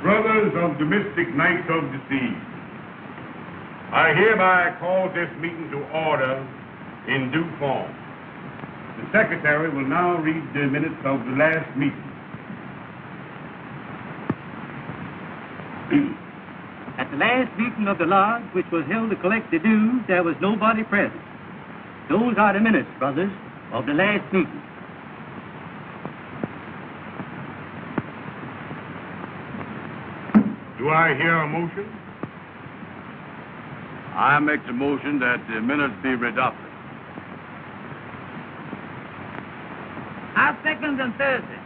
Speaker 8: Brothers of the mystic night of the sea, I hereby call this meeting to order in due form. The secretary will now read the minutes of the last meeting.
Speaker 10: At the last meeting of the lodge, which was held to collect the dues, there was nobody present. Those are the minutes, brothers, of the last meeting.
Speaker 8: Do I hear a motion?
Speaker 4: I make the motion that the minutes be adopted.
Speaker 2: I second and Thursday.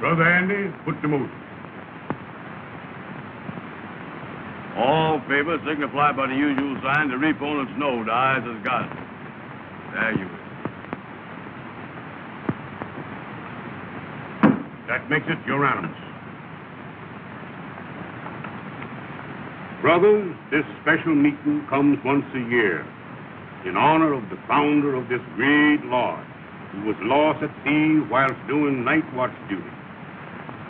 Speaker 8: Brother Andy, put the motion.
Speaker 4: All in favor signify by the usual sign. The opponents no. The ayes has got it. There you is.
Speaker 8: That makes it unanimous. Brothers, this special meeting comes once a year in honor of the founder of this great lodge, who was lost at sea whilst doing night watch duty.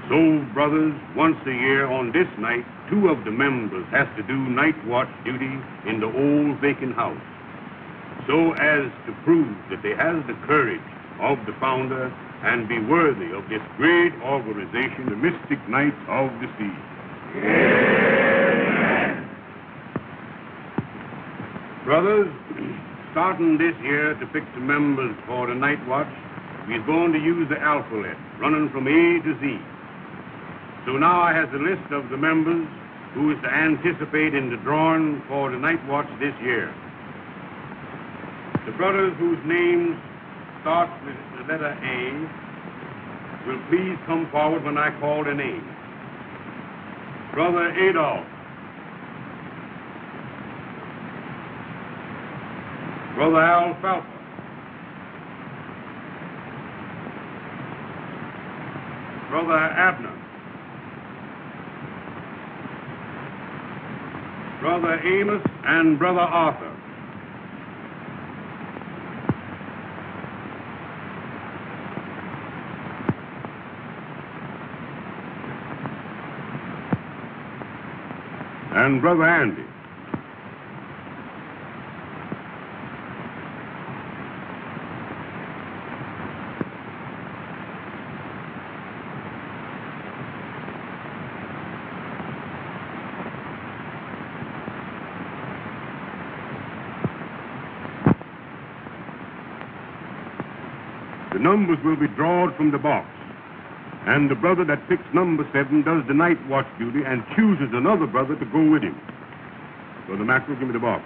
Speaker 8: So, brothers, once a year on this night, 2 of the members has to do night watch duty in the old vacant house, so as to prove that they has the courage of the founder and be worthy of this great organization, the Mystic Knights of the Sea. Amen. Brothers, starting this year to pick the members for the night watch, we're going to use the alphabet, running from A to Z. So now I have the list of the members who is to anticipate in the drawing for the night watch this year. The brothers whose names start with the letter A will please come forward when I call their name. Brother Adolph. Brother Alfalfa. Brother Abner. Brother Amos and Brother Arthur. And Brother Andy. The numbers will be drawn from the box. And the brother that picks number 7 does the night watch duty and chooses another brother to go with him. So the mackerel, give me the box.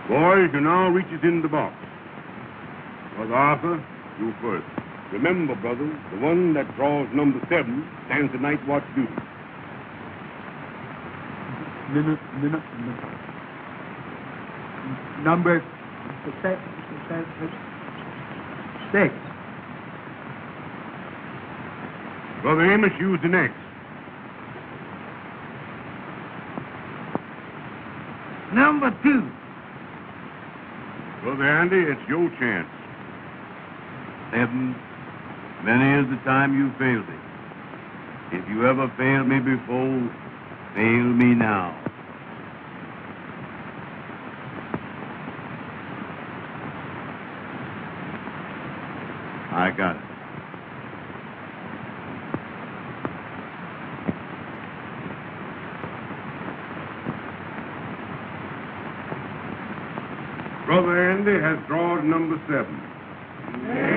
Speaker 8: Boys, you now reaches in the box. Brother Arthur, you first. Remember, brothers, the one that draws number 7 stands the night watch duty.
Speaker 10: Number 6.
Speaker 8: Brother Amos, use the next.
Speaker 2: Number 2.
Speaker 8: Brother Andy, it's your chance.
Speaker 4: 7. Many is the time you failed me. If you ever failed me before, fail me now. I got it.
Speaker 8: Brother Andy has drawn number 7.
Speaker 2: Amen.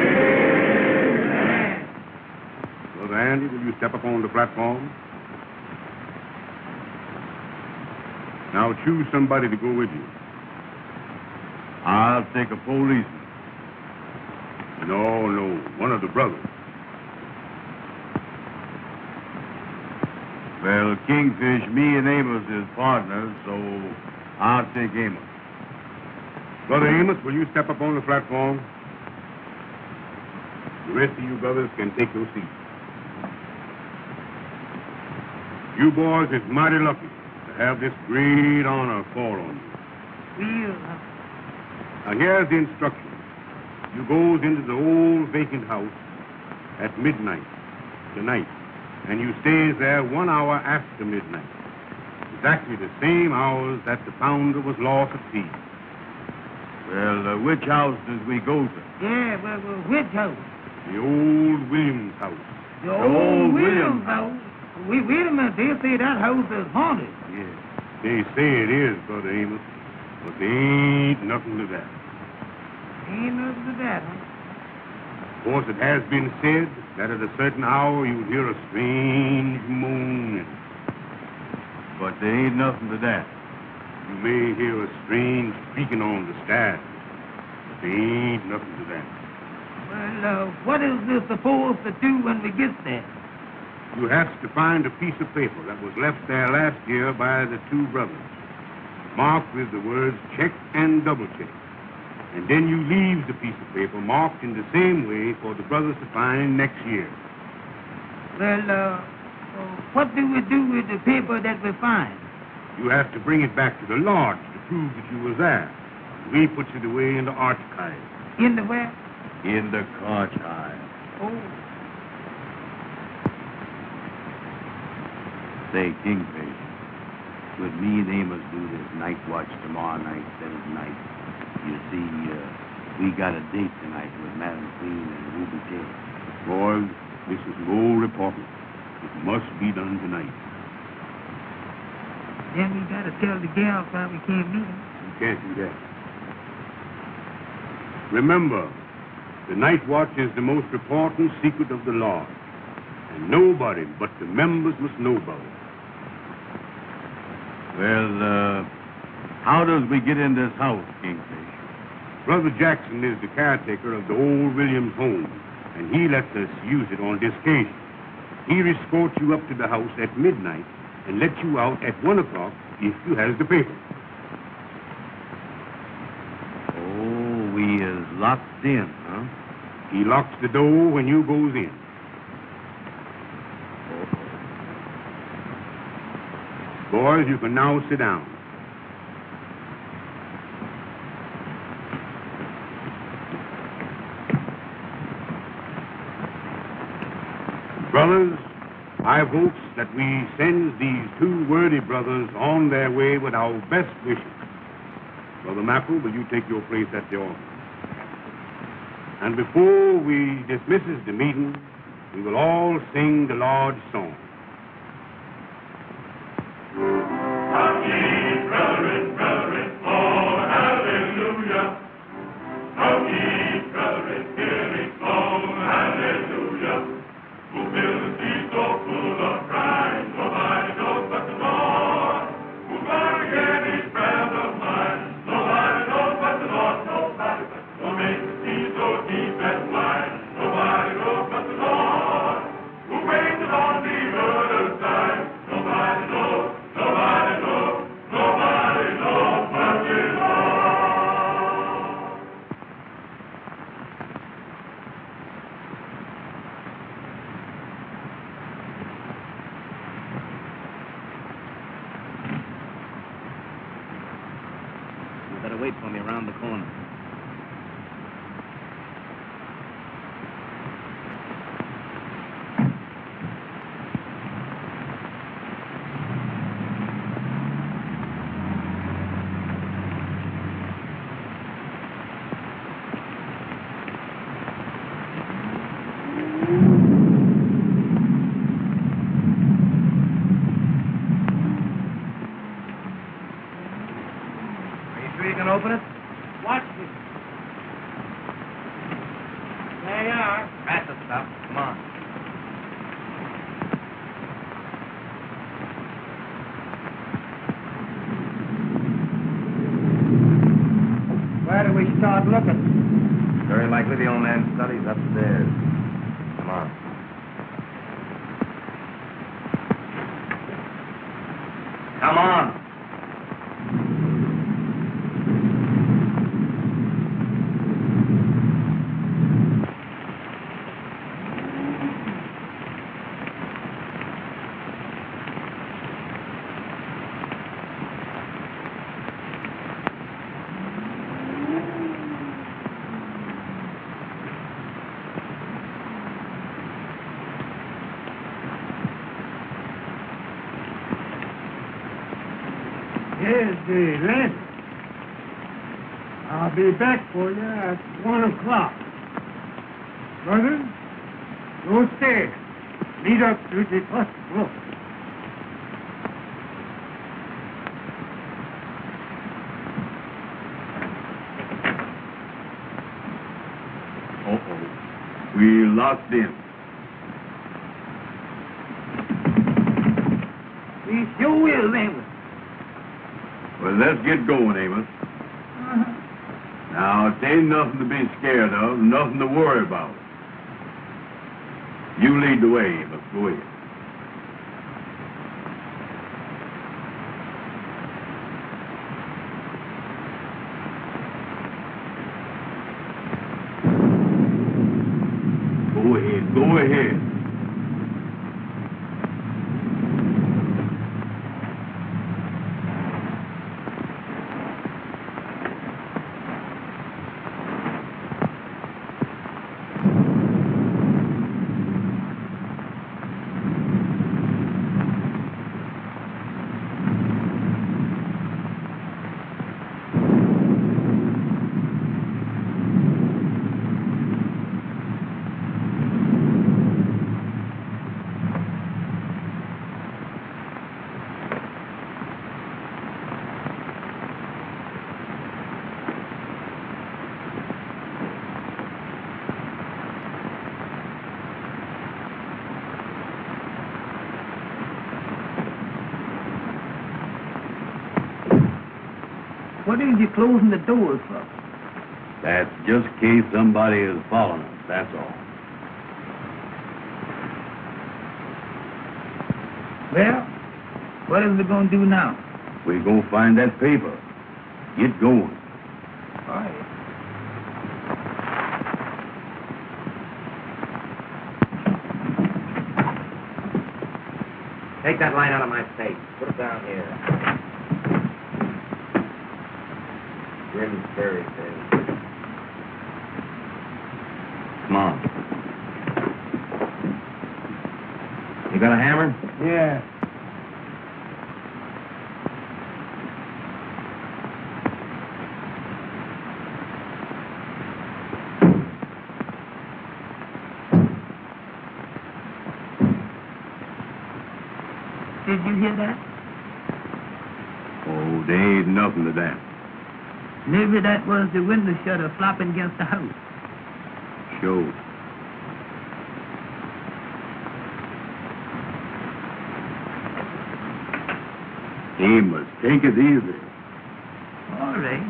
Speaker 8: Brother Andy, will you step up on the platform? Now choose somebody to go with you.
Speaker 4: I'll take a policeman.
Speaker 8: No, one of the brothers.
Speaker 4: Well, Kingfish, me and Amos is partners, so I'll take Amos.
Speaker 8: Brother Amos, will you step up on the platform? The rest of you brothers can take your seats. You boys is mighty lucky to have this great honor fall on you. Now here's the instructions. You goes into the old vacant house at midnight tonight and you stays there 1 hour after midnight. Exactly the same hours that the founder was lost at sea.
Speaker 4: Well, which house does we go to?
Speaker 2: Yeah, well, which house?
Speaker 8: The old Williams house.
Speaker 2: The old
Speaker 4: Williams
Speaker 2: Williams house. Wait a minute. They say that house is haunted.
Speaker 8: Yes, they say it is, Brother Amos, but there ain't nothing to that.
Speaker 2: Ain't nothing to that, huh?
Speaker 8: Of course, it has been said that at a certain hour you'll hear a strange moaning.
Speaker 4: But there ain't nothing to that.
Speaker 8: You may hear a strange creaking on the stairs, but there ain't nothing to that.
Speaker 2: Well, what is this supposed to do when we get there?
Speaker 8: You have to find a piece of paper that was left there last year by the two brothers, marked with the words check and double check. And then you leave the piece of paper marked in the same way for the brothers to find next year.
Speaker 2: Well, what do we do with the paper that we find?
Speaker 8: You have to bring it back to the lodge to prove that you was there. We put it away in the archive.
Speaker 2: In the where?
Speaker 4: In the archive.
Speaker 2: Oh.
Speaker 4: Say, Kingfish, with me and Amos do this night watch tomorrow night instead of tonight. You see, we got a date tonight with Madam Queen and Ruby Taylor.
Speaker 8: Boys, this is no reporting. It must be done tonight.
Speaker 2: Then we gotta tell the gals why we can't meet them.
Speaker 8: You can't do that. Remember, the night watch is the most important secret of the Lord. And nobody but the members must know about it.
Speaker 4: Well, how does we get in this house, Kingfish?
Speaker 8: Brother Jackson is the caretaker of the old Williams home, and he lets us use it on this occasion. He escorts you up to the house at midnight and lets you out at 1 o'clock if you has the paper.
Speaker 4: Oh, we is locked in, huh?
Speaker 8: He locks the door when you goes in. Boys, you can now sit down. Brothers, I hopes that we send these two worthy brothers on their way with our best wishes. Brother Mackel, will you take your place at the altar? And before we dismisses the meeting, we will all sing the Lord's song.
Speaker 6: Wait for me around the corner.
Speaker 2: Open it. Watch me. There you are.
Speaker 6: That's the stuff. Come on.
Speaker 2: Where do we start looking?
Speaker 6: Very likely the old man's study's upstairs. Come on. Come on.
Speaker 9: Here's the lantern. I'll be back for you at 1 o'clock. Brothers, go stairs. Lead up to the first floor.
Speaker 4: Uh-oh. We locked in.
Speaker 2: We sure will, ain't we?
Speaker 4: Well, let's get going, Amos. Now, it ain't nothing to be scared of, nothing to worry about. You lead the way, Amos. Go ahead. Go ahead. Go ahead.
Speaker 2: What is you closing the doors for?
Speaker 4: That's just in case somebody is following us, that's all.
Speaker 2: Well, what is we going to do now?
Speaker 4: We're going to find that paper. Get going.
Speaker 2: All right.
Speaker 6: Take that line out of my safe. Put it down here. Grim's fairy tale. Come on. You got a hammer?
Speaker 9: Yeah.
Speaker 2: Did you hear that?
Speaker 4: Oh, there ain't nothing to that.
Speaker 2: Maybe that was the window shutter flopping against the house.
Speaker 4: Sure. Amos, take it easy.
Speaker 2: All right.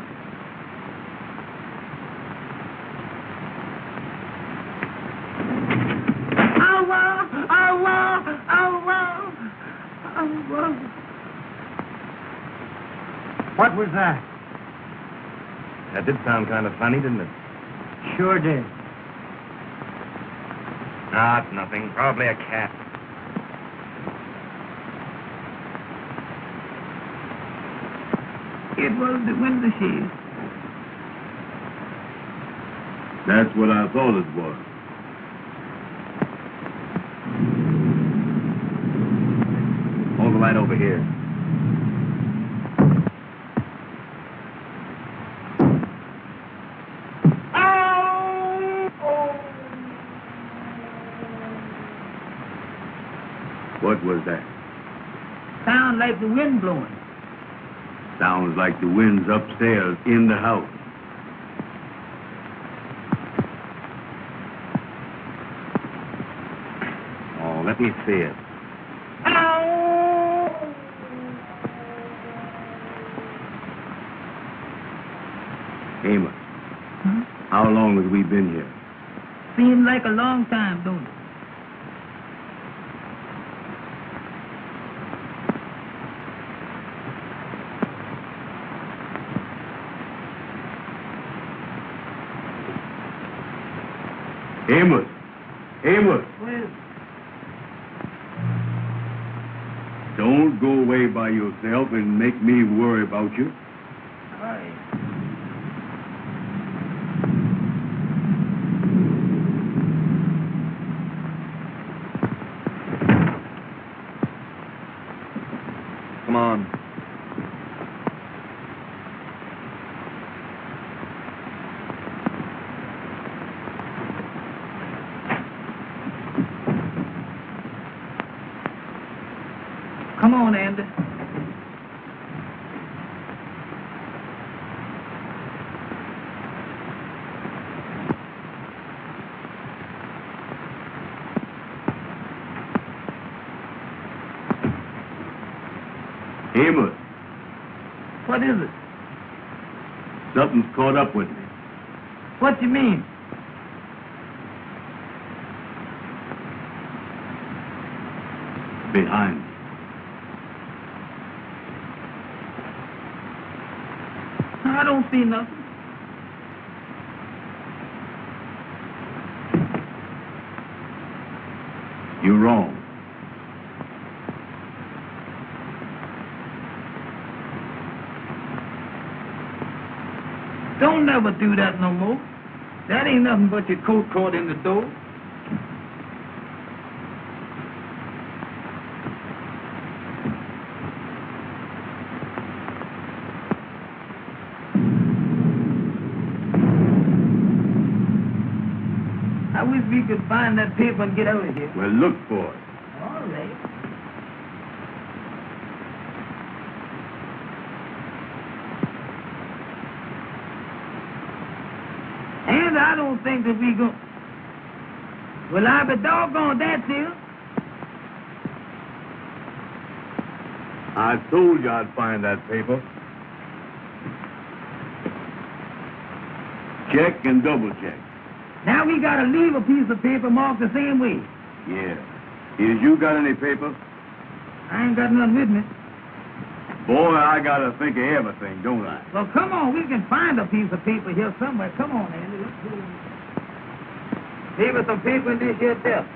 Speaker 9: What was that?
Speaker 6: That did sound kind of funny, didn't it?
Speaker 9: Sure did.
Speaker 6: No, it's nothing. Probably a cat.
Speaker 2: It was the window shade.
Speaker 4: That's what I thought it was.
Speaker 6: Hold the light over here.
Speaker 4: What was that?
Speaker 2: Sound like the wind blowing.
Speaker 4: Sounds like the wind's upstairs in the house.
Speaker 6: Oh, let me see it.
Speaker 4: Amos,
Speaker 2: Huh?
Speaker 4: how long have we been here?
Speaker 2: Seems like a long time, don't it?
Speaker 4: Amos! Amos!
Speaker 2: Well,
Speaker 4: Don't go away by yourself and make me worry about you.
Speaker 2: all right.
Speaker 6: Come on.
Speaker 2: Come on, Andy.
Speaker 4: Amos,
Speaker 2: What is it?
Speaker 4: something's caught up with me.
Speaker 2: What you mean?
Speaker 4: Behind me.
Speaker 2: I don't see nothing.
Speaker 4: You're wrong.
Speaker 2: Don't never do that no more. That ain't nothing but your coat caught in the door. I wish we could find that paper and get out of here.
Speaker 4: Well, look for it.
Speaker 2: All right. And I don't think that we go. Well, I be doggone that, too.
Speaker 4: I told you I'd find that paper. Check and double check.
Speaker 2: Now we gotta leave a piece of paper marked the same way.
Speaker 4: Yeah. Is you got any paper?
Speaker 2: I ain't got none with me.
Speaker 4: Boy, I gotta think of everything, don't I?
Speaker 2: Well, come on, we can find a piece of paper here somewhere. Come on, Andy, let's go. Leave us some paper in this here desk.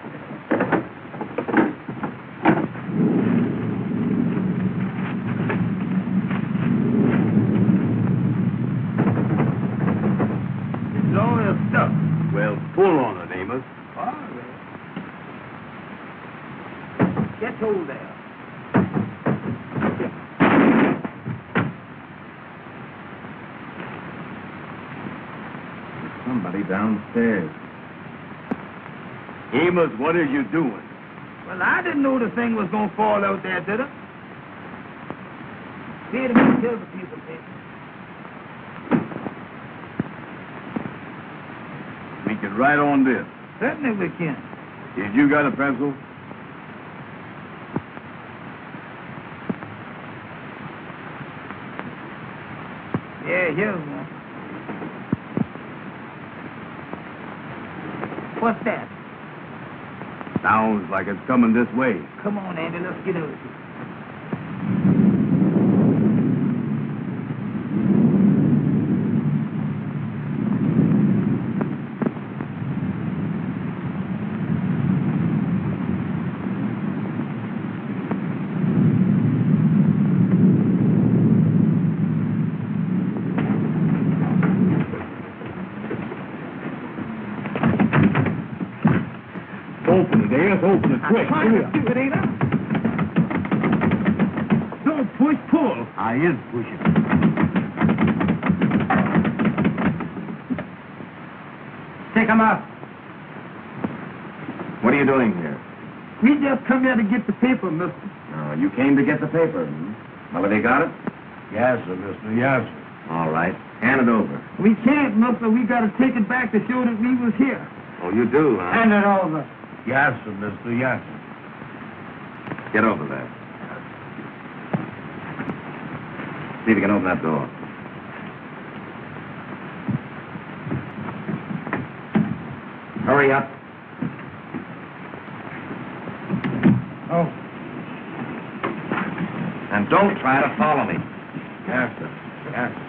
Speaker 2: It's all your stuff.
Speaker 4: Well, pull on it, Amos.
Speaker 2: All right. Get hold there.
Speaker 6: Somebody downstairs.
Speaker 4: Amos, what are you doing?
Speaker 2: Well, I didn't know the thing was going to fall out there, did it? Wait a minute, here's a piece of paper.
Speaker 4: We can write on this.
Speaker 2: Certainly we can.
Speaker 4: Did you got a pencil?
Speaker 2: Yeah, here's one. What's that?
Speaker 4: Sounds like it's coming this way.
Speaker 2: Come on, Andy, let's get out of here.
Speaker 4: Open it, Amos. Open it quick.
Speaker 2: I'm trying to do it, ain't I? Don't push, pull.
Speaker 4: I is pushing.
Speaker 2: Take 'em out.
Speaker 6: What are you doing here?
Speaker 2: We just come here to get the paper, mister.
Speaker 6: Oh, you came to get the paper. Hmm? Well, have they got it?
Speaker 4: Yes, sir, mister. Yes, sir.
Speaker 6: All right. Hand it over.
Speaker 2: We can't, mister. We got to take it back to show that we was here.
Speaker 6: Oh, you do, huh?
Speaker 2: Hand it over.
Speaker 4: Yes, sir, mister. Yes, sir.
Speaker 6: Get over there. See if you can open that door. Hurry up.
Speaker 2: Oh.
Speaker 6: And don't try to follow me.
Speaker 4: Yes, sir. Yes, sir.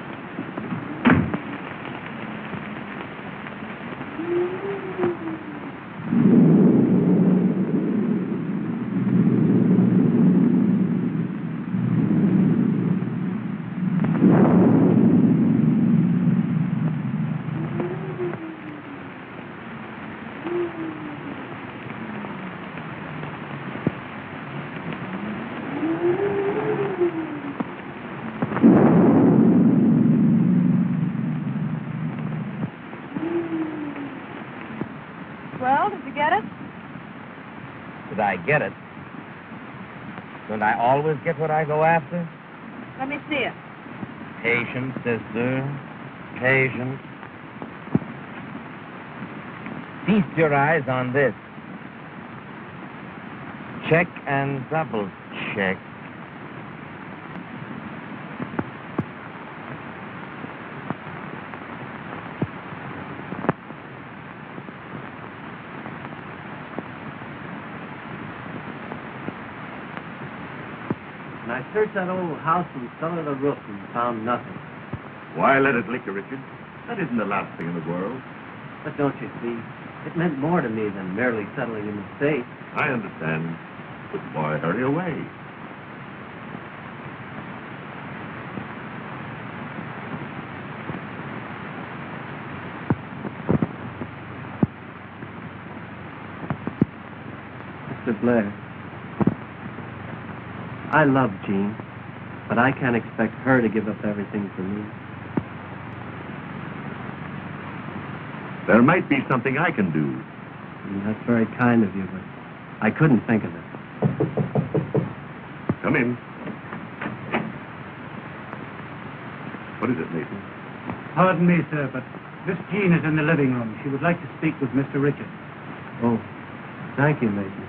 Speaker 3: Well, did you get it?
Speaker 6: Did I get it? Don't I always get what I go after?
Speaker 3: Let me see it.
Speaker 6: Patience, sister. Patience. Feast your eyes on this. Check and double check.
Speaker 7: And I searched that old house from cellar to roof and found nothing.
Speaker 1: Why let it liquor, Richard? That isn't the last thing in the world.
Speaker 7: But don't you see, it meant more to me than merely settling in the state.
Speaker 1: I understand. But boy, hurry away.
Speaker 7: Mr. Blair, I love Jean, but I can't expect her to give up everything for me.
Speaker 1: There might be something I can do.
Speaker 7: That's very kind of you, but I couldn't think of it.
Speaker 1: Come in. What is it, Nathan?
Speaker 10: Pardon me, sir, but Miss Jean is in the living room. She would like to speak with Mr. Richard.
Speaker 7: Oh, thank you, Mason.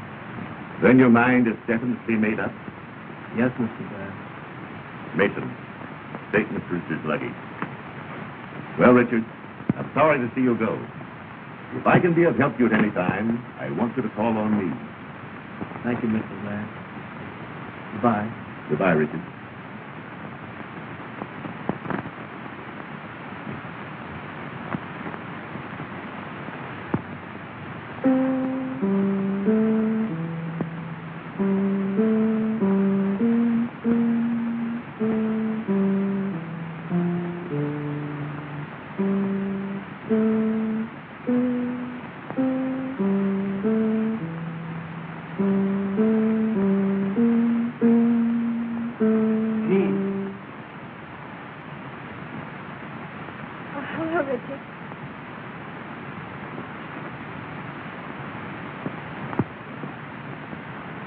Speaker 1: Then your mind is definitely made up?
Speaker 7: Yes, Mr. Blair.
Speaker 1: Mason, take Mr. Richard's luggage. Well, Richard, I'm sorry to see you go. If I can be of help to you at any time, I want you to call on me.
Speaker 7: Thank you, Mr. Blair. Goodbye.
Speaker 1: Goodbye, Richard.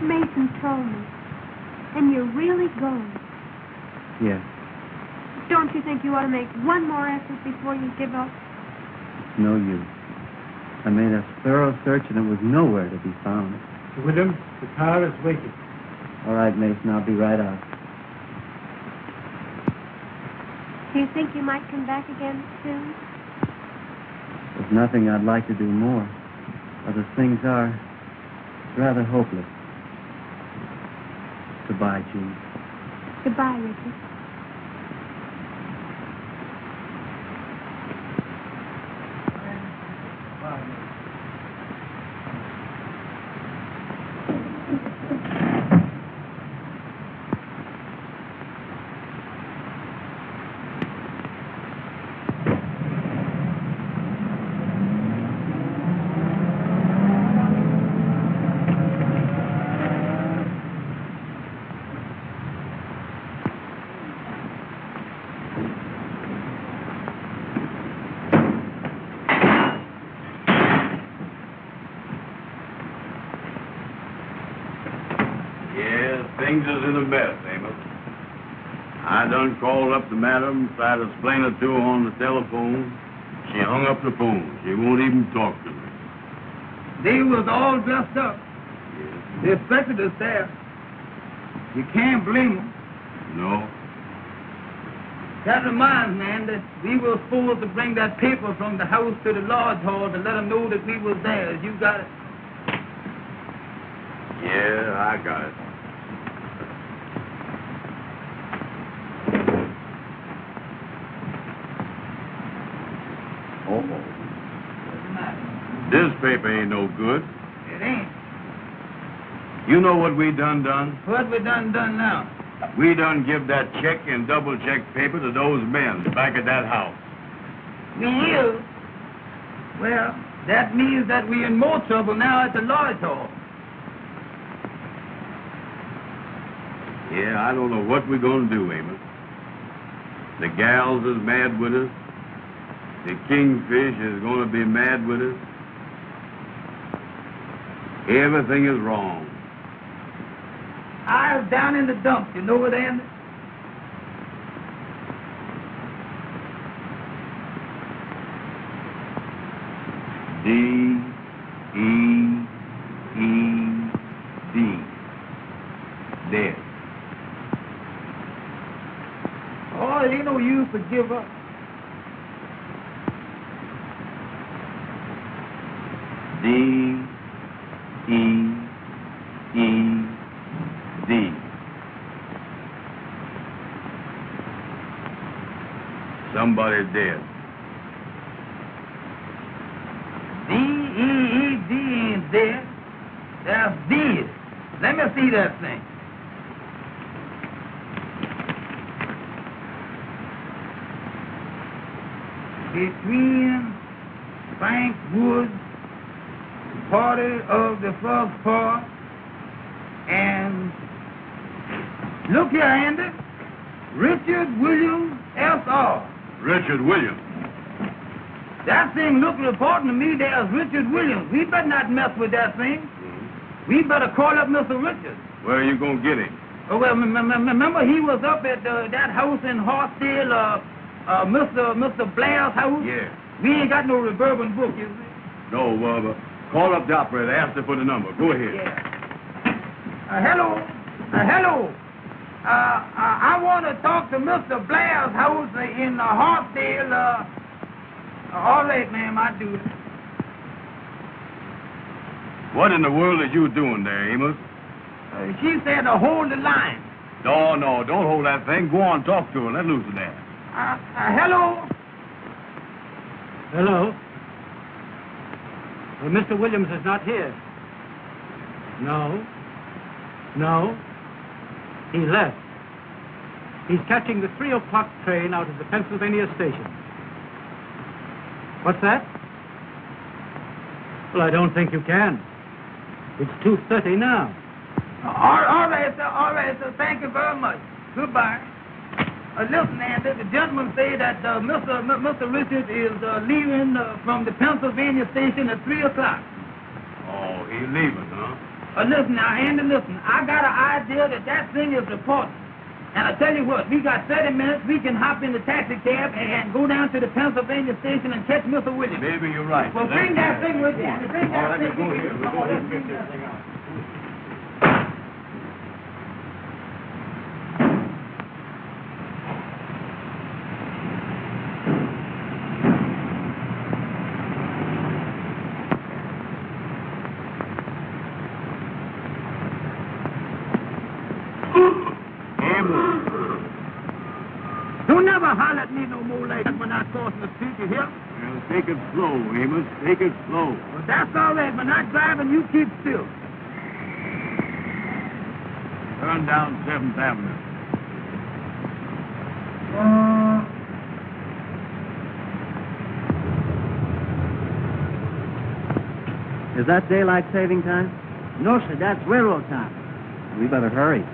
Speaker 3: Mason told me. And you're really going.
Speaker 7: Yes.
Speaker 3: Don't you think you ought to make one more effort before you give up?
Speaker 7: No use. I made a thorough search and it was nowhere to be found.
Speaker 10: Sir William, the car is waiting.
Speaker 7: All right, Mason, I'll be right out.
Speaker 3: Do you think you might come back again soon?
Speaker 7: There's nothing I'd like to do more. But as things are, it's rather hopeless. Goodbye, Jean.
Speaker 3: Goodbye, Richard.
Speaker 4: Things is in a mess, Amos. I done called up the madam, tried to explain it to her on the telephone. She hung up the phone. She won't even talk to me.
Speaker 2: They was all dressed up.
Speaker 4: Yes.
Speaker 2: They expected us there. You can't blame them.
Speaker 4: No.
Speaker 2: That reminds me, that we were supposed to bring that paper from the house to the lodge hall to let them know that we was there. You got it?
Speaker 4: Yeah, I got it. This paper ain't no good.
Speaker 2: It ain't.
Speaker 4: You know what we done?
Speaker 2: What we done now?
Speaker 4: We done give that check and double check paper to those men back at that house.
Speaker 2: We is. Well, that means that we in more trouble now at the lodge hall.
Speaker 4: Yeah, I don't know what we're gonna do, Amos. The gals is mad with us. The kingfish is gonna be mad with us. Everything is wrong.
Speaker 2: I was down in the dumps. You know it, Andy?
Speaker 4: D-E-E-D. Dead.
Speaker 2: Oh, it ain't no use to give up.
Speaker 4: D-E-E-D. Somebody's dead.
Speaker 2: D-E-E-D ain't dead. That's dead. Let me see that thing. Between Frank Woods, party of the first part, and look here, Andy, Richard Williams, S.R.
Speaker 4: Richard Williams.
Speaker 2: That thing looked important to me. There's Richard Williams. We better not mess with that thing. We better call up Mr. Richards.
Speaker 4: Where are you going to get him?
Speaker 2: Oh, well, remember he was up at that house in Hartsdale, Mr. Blair's house?
Speaker 4: Yeah.
Speaker 2: We ain't got no reverbing book, you see.
Speaker 4: No, call up the operator. Ask her for the number. Go ahead.
Speaker 2: Yeah. Hello. Hello. I want to talk to Mr. Blair's house in Hartsdale. All right, ma'am, I do it.
Speaker 4: What in the world are you doing there, Amos?
Speaker 2: She said to hold the line.
Speaker 4: No, don't hold that thing. Go on, talk to her. Let loose of that.
Speaker 2: Hello.
Speaker 10: Hello? Well, Mr. Williams is not here. No. He left. He's catching the 3 o'clock train out of the Pennsylvania station. What's that? Well, I don't think you can. It's 2:30 now.
Speaker 2: All right, sir. Thank you very much. Goodbye. Listen, Andy, the gentleman said that Mr. Richard is leaving from the Pennsylvania station at 3 o'clock.
Speaker 4: Oh, he's leaving, huh?
Speaker 2: Listen now, Andy, listen. I got an idea that thing is important. And I tell you what, we got 30 minutes. We can hop in the taxi cab and go down to the Pennsylvania station and catch Mr. Williams.
Speaker 4: Maybe you're right.
Speaker 2: Well, bring that thing with you. Bring that thing with you.
Speaker 4: We'll go ahead and get this thing out.
Speaker 2: Don't never holler at me no more like that when I cross the street, you hear?
Speaker 4: Well, take it slow, Amos. Take it slow.
Speaker 2: Well, that's all right. When I'm driving, you keep still.
Speaker 4: Turn down 7th Avenue.
Speaker 7: Is that daylight saving time?
Speaker 10: No, sir, that's railroad time.
Speaker 7: We better hurry.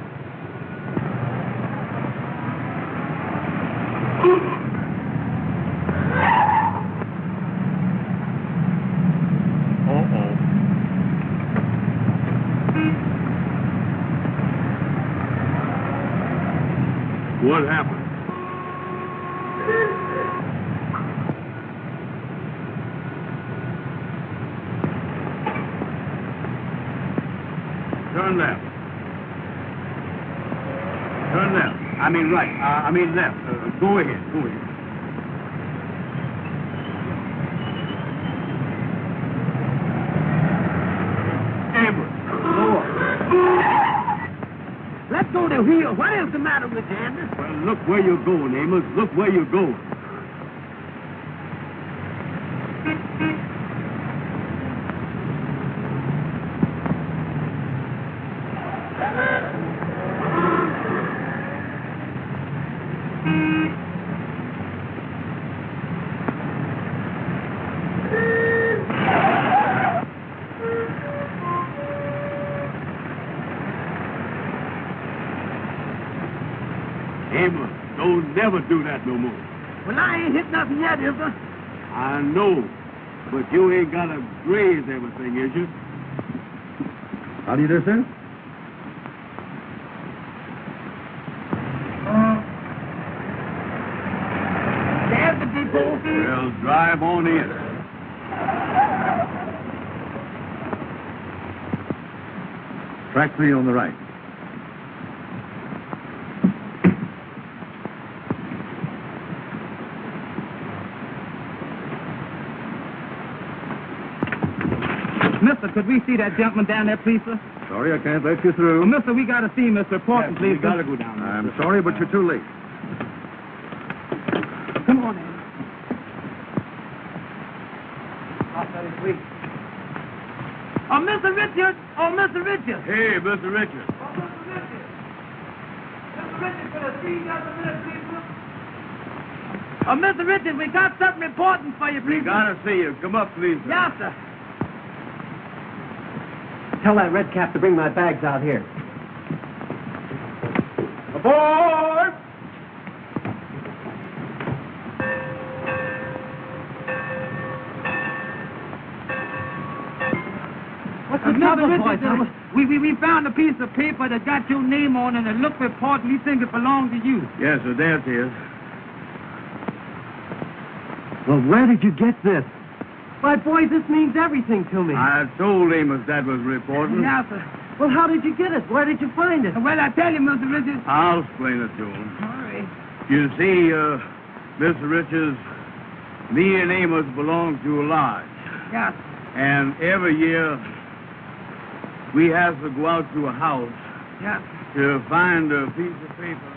Speaker 4: What happened? Turn left. Turn left. I mean right. I mean left. Go ahead. Go ahead. Amber, lower.
Speaker 2: Let's go to wheel. What is the matter with you, Andy?
Speaker 4: Well, look where you're going, Amos. Look where you're going. Amos, don't never do that no more.
Speaker 2: Well, I ain't hit nothing yet, is there?
Speaker 4: I know, but you ain't got to graze everything, is you?
Speaker 6: How do you do, sir?
Speaker 4: Well, drive on in.
Speaker 1: Track 3 on the right.
Speaker 2: Mister, could we see that gentleman down there, please, sir?
Speaker 1: Sorry, I can't let you through.
Speaker 2: Well, mister, we got to see Mr. Important, please.
Speaker 4: We got to go down there.
Speaker 1: I'm sorry, but you're too late.
Speaker 2: Come on, Andy. Oh, Mr. Richard! Oh, Mr. Richard!
Speaker 4: Hey, Mr. Richard.
Speaker 2: Oh, Mr. Richard! Mr. Richard, could I see you just a minute, please, sir? Oh, Mr. Richard, we got something important for you,
Speaker 4: We
Speaker 2: please.
Speaker 4: got to see you. Come up, please.
Speaker 2: Yes, sir.
Speaker 7: Tell that red cap to bring my bags out here.
Speaker 4: Aboard!
Speaker 7: What's
Speaker 2: Mr.
Speaker 7: the trouble, boys?
Speaker 2: Richard, we found a piece of paper that got your name on and it looked important. We think it belonged to you.
Speaker 4: Yes, sir, there it is.
Speaker 7: Well, where did you get this? Why, boys, this means everything to me.
Speaker 4: I told Amos that was reporting.
Speaker 2: Yes, sir.
Speaker 7: Well, how did you get it? Where did you find it?
Speaker 2: Well, I tell you, Mr. Richard.
Speaker 4: I'll explain it to him.
Speaker 2: All right.
Speaker 4: You see, Mr. Richards, me and Amos belong to a lodge.
Speaker 2: Yes.
Speaker 4: And every year, we have to go out to a house
Speaker 2: Yes.
Speaker 4: to find a piece of paper.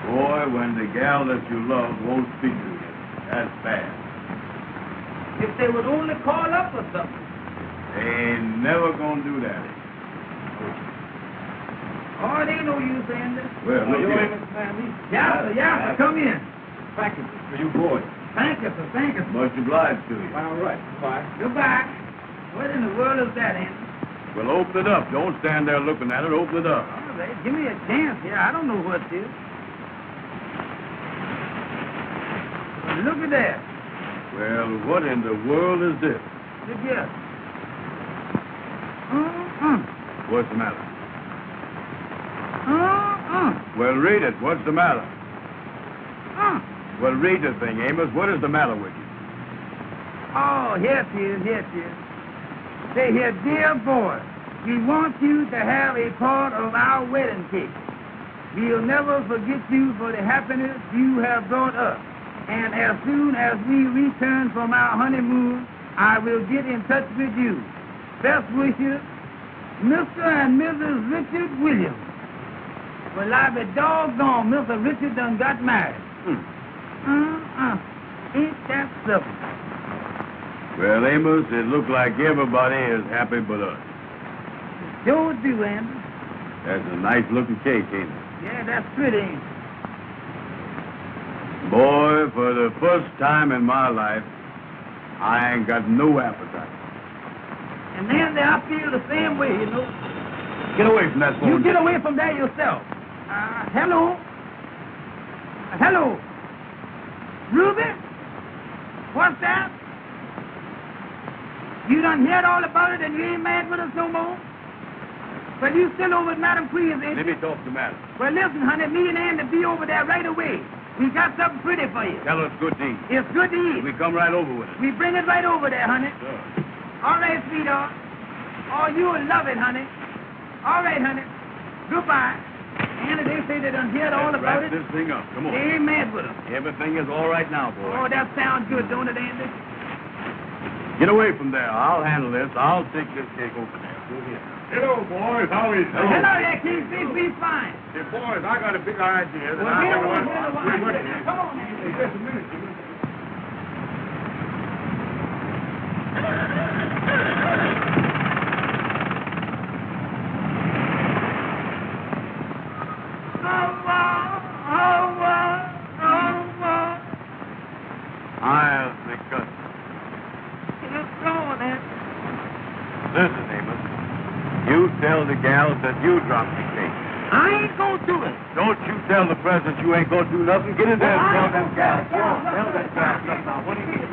Speaker 4: Boy, when the gal that you love won't speak to you, that's bad.
Speaker 2: If they would only call up or something.
Speaker 4: They ain't never gonna do that.
Speaker 2: Oh, it ain't no use saying this.
Speaker 4: Well, look here.
Speaker 2: Yes, sir. Come in.
Speaker 4: Thank you for you boys.
Speaker 2: Thank you, sir. Thank you.
Speaker 4: Much obliged to you.
Speaker 8: All right. Bye.
Speaker 2: Goodbye. What in the world is that, Andy?
Speaker 4: Well, open it up. Don't stand there looking at it. Open it up.
Speaker 2: All right. Give me a chance here. I don't know what it is. Look at that.
Speaker 4: Well, what in the world is this?
Speaker 2: Look here.
Speaker 4: What's the matter?
Speaker 2: Uh-uh.
Speaker 4: Well, read it. What's the matter? Well, read the thing, Amos. What is the matter with you?
Speaker 2: Oh, here it is. Here it is. Say here, dear boy, we want you to have a part of our wedding cake. We'll never forget you for the happiness you have brought us. And as soon as we return from our honeymoon, I will get in touch with you. Best wishes, Mr. and Mrs. Richard Williams. Well, I be doggone, Mr. Richard done got married. Ain't that simple?
Speaker 4: Well, Amos, it looks like everybody is happy but us.
Speaker 2: Sure do, Andy.
Speaker 4: That's a nice-looking cake, ain't it?
Speaker 2: Yeah, that's pretty, ain't it?
Speaker 4: Boy, for the first time in my life, I ain't got no appetite.
Speaker 2: And then I feel the same way, you know.
Speaker 4: Get away from that phone.
Speaker 2: You get away from there yourself. Hello? Hello? Ruby? What's that? You done heard all about it and you ain't mad with us no more? Well, you still over at Madam Queen's, ain't
Speaker 4: Let
Speaker 2: you?
Speaker 4: me talk to Madam.
Speaker 2: Well, listen, honey, me and Andy be over there right away. We got something pretty for you.
Speaker 4: Tell us good to eat.
Speaker 2: It's good to eat.
Speaker 4: We come right over with it.
Speaker 2: We bring it right over there, honey.
Speaker 4: Sure.
Speaker 2: All right, sweetheart. Oh, you'll love it, honey. All right, honey. Goodbye. Andy, they say they done heard all about
Speaker 4: Wrap
Speaker 2: it.
Speaker 4: this thing up. Come on.
Speaker 2: They ain't mad with us.
Speaker 4: Everything is all right now, boy.
Speaker 2: Oh, that sounds good, don't it, Andy?
Speaker 4: Get away from there. I'll handle this. I'll take this cake over there. Go ahead.
Speaker 8: Hello, boys. How is it?
Speaker 2: Hello there, Keith. Be fine.
Speaker 8: Hey, boys, I got a big idea.
Speaker 2: Well,
Speaker 8: I
Speaker 2: here,
Speaker 8: never went.
Speaker 2: come on, Andy.
Speaker 8: Hey, just a minute.
Speaker 4: I'll discuss. Listen, Amos. You tell the gals that you dropped the cake.
Speaker 2: I ain't gonna do it.
Speaker 4: Don't you tell the president you ain't gonna do nothing. Get in there and tell them gals. Tell them gals. Now, what do you mean?